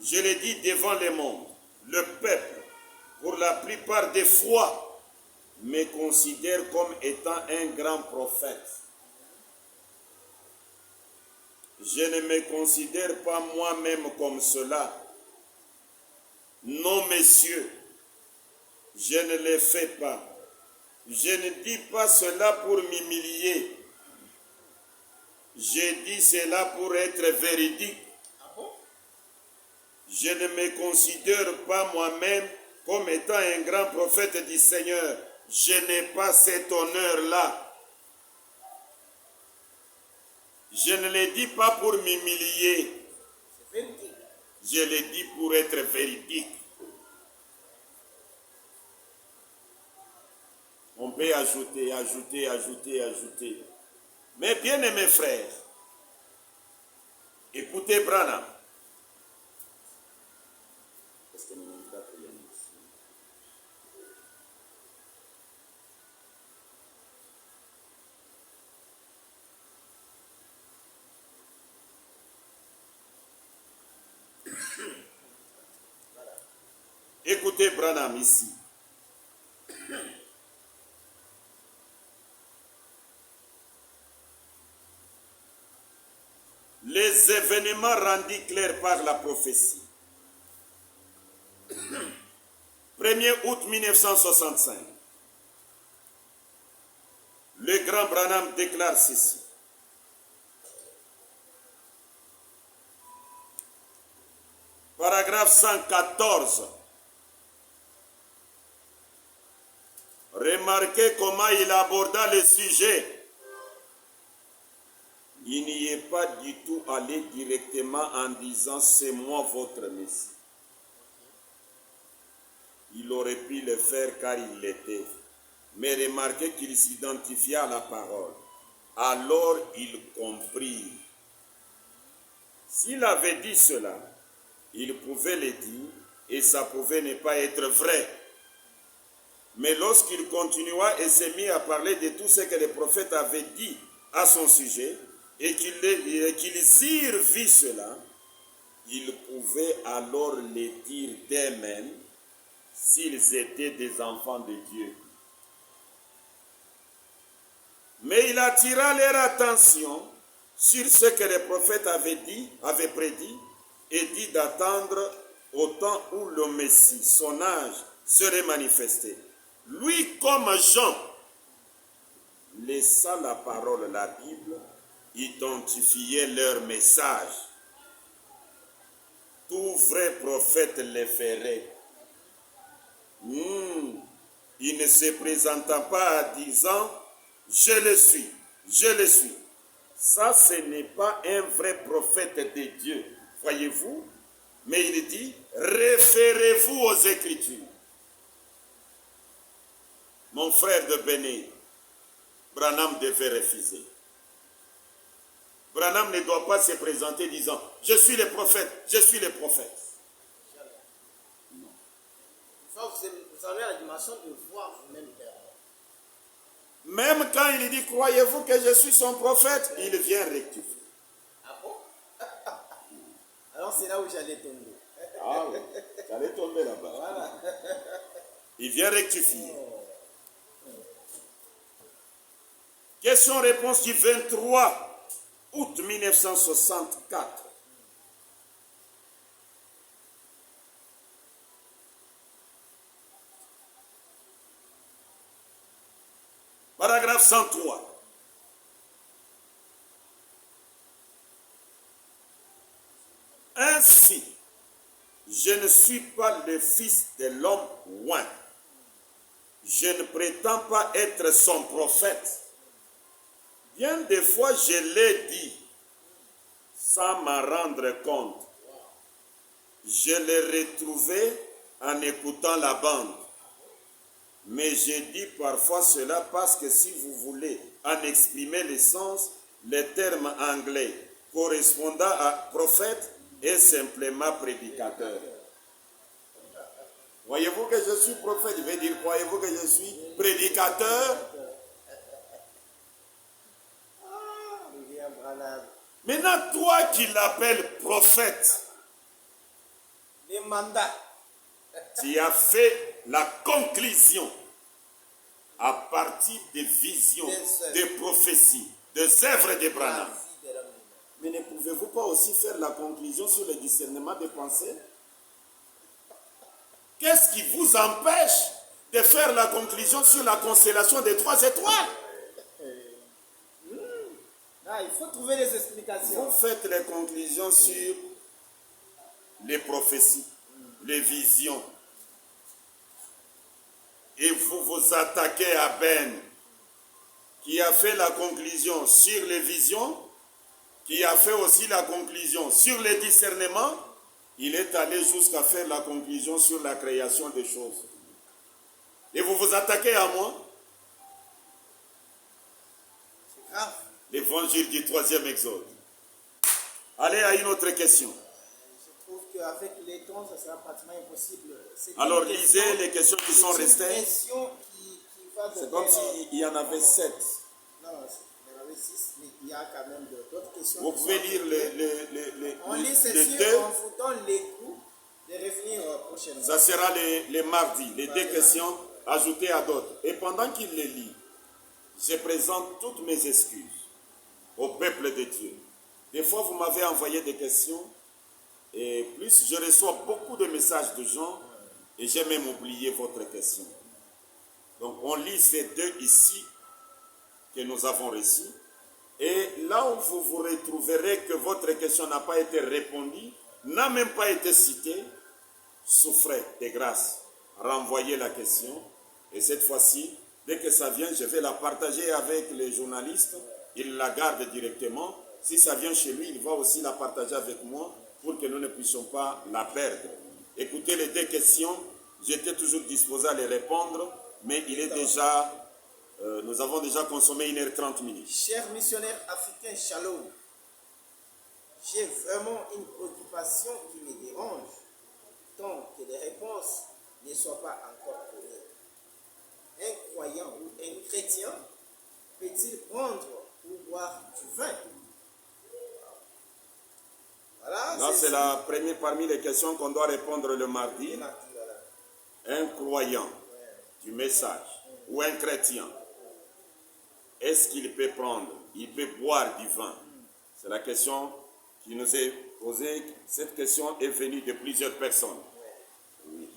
Je le dis devant le monde. Le peuple, pour la plupart des fois, me considère comme étant un grand prophète. Je ne me considère pas moi-même comme cela. Non, messieurs, je ne le fais pas. Je ne dis pas cela pour m'humilier. Je dis cela pour être véridique. Je ne me considère pas moi-même comme étant un grand prophète du Seigneur. Je n'ai pas cet honneur-là. Je ne le dis pas pour m'humilier. Je le dis pour être véridique. On peut ajouter. Mais bien aimés frères, écoutez Branham. Écoutez Branham ici. Les événements rendus clairs par la prophétie. 1er août 1965. Le grand Branham déclare ceci. Paragraphe 114. Remarquez comment il aborda le sujet. Il n'y est pas du tout allé directement en disant « c'est moi votre Messie ». Il aurait pu le faire car il l'était. Mais remarquez qu'il s'identifia à la parole. Alors il comprit. S'il avait dit cela, il pouvait le dire et ça pouvait ne pas être vrai. Mais lorsqu'il continua et s'est mis à parler de tout ce que les prophètes avaient dit à son sujet, et qu'ils eurent vu cela, ils pouvaient alors le dire d'eux-mêmes s'ils étaient des enfants de Dieu. Mais il attira leur attention sur ce que les prophètes avaient prédit, et dit d'attendre au temps où le Messie, son âge, serait manifesté. Lui, comme Jean, laissa la parole, la Bible, identifier leur message. Tout vrai prophète le ferait. Il ne se présenta pas en disant « je le suis, je le suis ». Ça, ce n'est pas un vrai prophète de Dieu, voyez-vous. Mais il dit « référez-vous aux Écritures ». Mon frère de Béné, Branham devait refuser. Branham ne doit pas se présenter disant « je suis le prophète, je suis le prophète ». Non. Vous avez la dimension de voir vous-même. Même quand il dit « croyez-vous que je suis son prophète ?» il vient rectifier. Ah bon? Alors c'est là où j'allais tomber. Ah oui, j'allais tomber là-bas. Voilà. Il vient rectifier. Question-réponse du 23 août 1964. Paragraphe 103. Ainsi, je ne suis pas le fils de l'homme oint. Je ne prétends pas être son prophète. Bien des fois, je l'ai dit sans m'en rendre compte. Je l'ai retrouvé en écoutant la bande. Mais j'ai dit parfois cela parce que si vous voulez en exprimer le sens, le terme anglais correspondant à prophète est simplement prédicateur. Voyez-vous que je suis prophète, je vais dire, croyez-vous que je suis prédicateur? Maintenant, toi qui l'appelles prophète, Les mandats. tu as fait la conclusion à partir des visions, des prophéties, des œuvres de Branham. Mais ne pouvez-vous pas aussi faire la conclusion sur le discernement des pensées? Qu'est-ce qui vous empêche de faire la conclusion sur la constellation des 3 étoiles? Ah, il faut trouver des explications. Vous faites les conclusions sur les prophéties, les visions. Et vous vous attaquez à Ben, qui a fait la conclusion sur les visions, qui a fait aussi la conclusion sur les discernements. Il est allé jusqu'à faire la conclusion sur la création des choses. Et vous vous attaquez à moi? C'est grave. L'évangile du 3e exode. Allez à une autre question. Je trouve qu'avec les temps, ça sera pratiquement impossible. Alors, lisez les questions qui sont restées. C'est une question qui va C'est comme s'il y en avait 7. Non, il y en avait 6, mais il y a quand même d'autres questions. Vous pouvez lire On lit les ceci, deux. on vous donne les coups de revenir prochainement. Ça sera les mardis, les deux questions ajoutées à d'autres. Et pendant qu'il les lit, je présente toutes mes excuses au peuple de Dieu. Des fois, vous m'avez envoyé des questions et plus je reçois beaucoup de messages de gens et j'ai même oublié votre question. Donc, on lit ces deux ici que nous avons reçus. Et là où vous vous retrouverez que votre question n'a pas été répondue, n'a même pas été citée, souffrez de grâce. Renvoyez la question. Et cette fois-ci, dès que ça vient, je vais la partager avec les journalistes. Ils la gardent directement. Si ça vient chez lui, il va aussi la partager avec moi pour que nous ne puissions pas la perdre. Écoutez les deux questions. J'étais toujours disposé à les répondre, mais il est déjà... nous avons déjà consommé 1h30. Chers missionnaires africains, shalom. J'ai vraiment une préoccupation qui me dérange, tant que les réponses ne soient pas encore connues. Un croyant ou un chrétien peut-il prendre ou boire du vin? Voilà. Là, c'est la première parmi les questions qu'on doit répondre le mardi. Un croyant du message ou un chrétien, est-ce qu'il peut prendre, il peut boire du vin? C'est la question qui nous est posée. Cette question est venue de plusieurs personnes. Oui.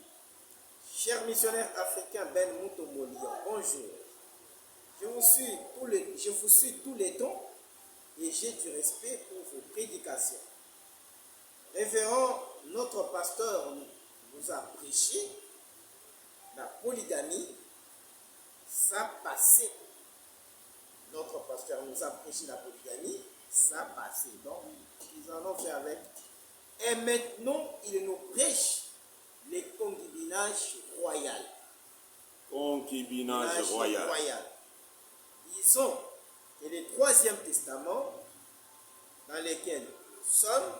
Chers missionnaires africains, Ben Moutomolian, bonjour. Je vous suis tous les temps et j'ai du respect pour vos prédications. Révérend, notre pasteur nous a prêché la polygamie, ça passé. Notre pasteur nous a prêché la polygamie, ça passé. Donc, ils en ont fait avec. Et maintenant, il nous prêche les concubinages royal. Concubinage royal. Disons que le 3e testament, dans lequel nous sommes,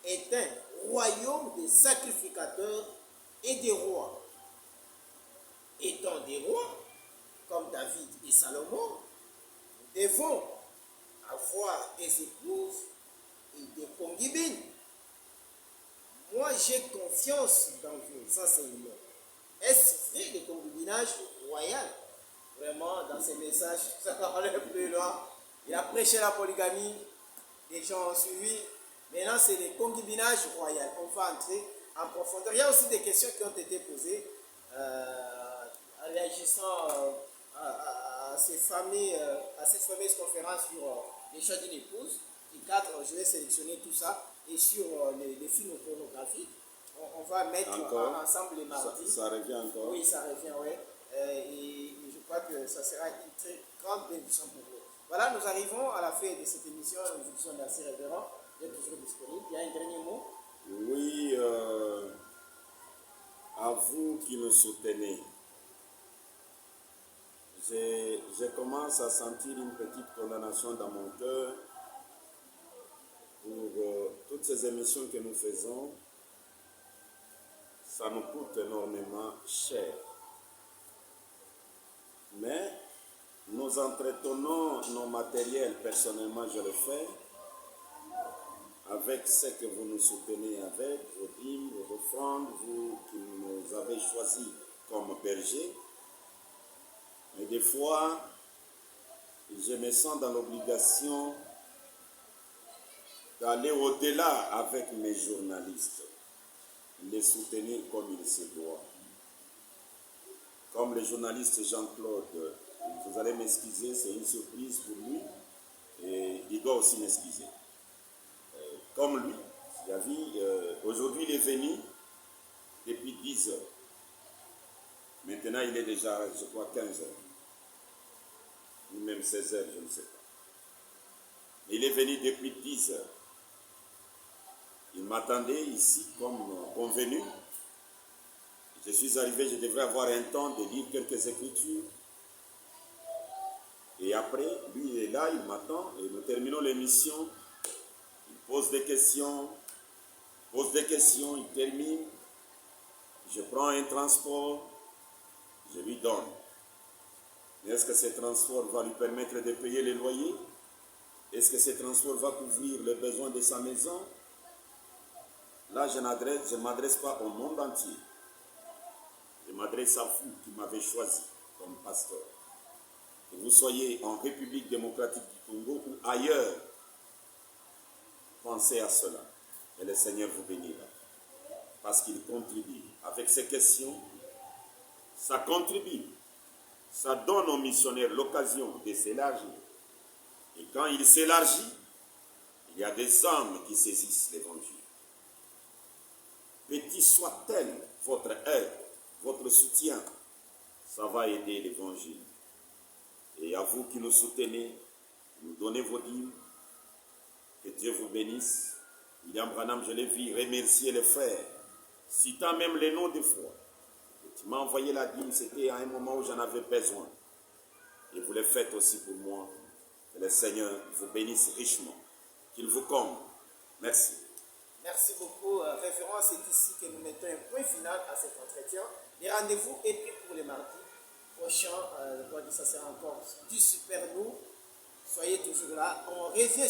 est un royaume des sacrificateurs et des rois. Étant des rois, comme David et Salomon, nous devons avoir des épouses et des concubines. Moi, j'ai confiance dans vos enseignements. Est-ce vrai le concubinage royal? Vraiment, dans ces messages, ça va aller plus loin. Il a prêché la polygamie, les gens ont suivi. Maintenant, c'est le concubinage royal. On va entrer en profondeur. Il y a aussi des questions qui ont été posées réagissant à cette fameuse conférence sur les choix d'une épouse. Et 4, je vais sélectionner tout ça. Et sur les films pornographiques, on va mettre ensemble les mardis. Ça revient encore? Oui, ça revient, oui. Et je crois que ça sera une très grande bénédiction pour vous. Voilà, nous arrivons à la fin de cette émission. Nous vous disons merci, révérend. Vous êtes toujours disponible. Il y a un dernier mot? Oui, à vous qui me soutenez, je commence à sentir une petite condamnation dans mon cœur pour toutes ces émissions que nous faisons. Ça nous coûte énormément cher. Mais nous entretenons nos matériels, personnellement je le fais, avec ce que vous nous soutenez avec, vos dîmes, vos offrandes, vous qui nous avez choisis comme bergers. Mais des fois, je me sens dans l'obligation d'aller au-delà avec mes journalistes, les soutenir comme il se doit. Comme le journaliste Jean-Claude, vous allez m'excuser, c'est une surprise pour lui, et il doit aussi m'excuser. Comme lui, aujourd'hui il est venu depuis 10 heures. Maintenant il est déjà, je crois, 15 heures. Ou même 16 heures, je ne sais pas. Il est venu depuis 10 heures. Il m'attendait ici comme convenu. Je suis arrivé, je devrais avoir un temps de lire quelques écritures. Et après, lui il est là, il m'attend, et nous terminons l'émission. Il pose des questions, il termine. Je prends un transport, je lui donne. Mais est-ce que ce transport va lui permettre de payer les loyers? Est-ce que ce transport va couvrir les besoins de sa maison? Là, je ne m'adresse pas au monde entier. Je m'adresse à vous qui m'avez choisi comme pasteur. Que vous soyez en République démocratique du Congo ou ailleurs, pensez à cela. Et le Seigneur vous bénira. Parce qu'il contribue. Avec ces questions, ça contribue. Ça donne aux missionnaires l'occasion de s'élargir. Et quand il s'élargit, il y a des âmes qui saisissent l'évangile. Petit soit-elle votre aide, votre soutien, ça va aider l'évangile. Et à vous qui nous soutenez, nous donnez vos dîmes, que Dieu vous bénisse. William Branham, je l'ai vu remercier les frères, citant même les noms des fois. Tu m'as envoyé la dîme, c'était à un moment où j'en avais besoin. Et vous le faites aussi pour moi. Que le Seigneur vous bénisse richement. Qu'il vous comble. Merci. Merci beaucoup, référent. C'est ici que nous mettons un point final à cet entretien. Les rendez-vous est pris pour les mardis prochains. Je crois que ça sera encore du super nous. Soyez toujours là. On revient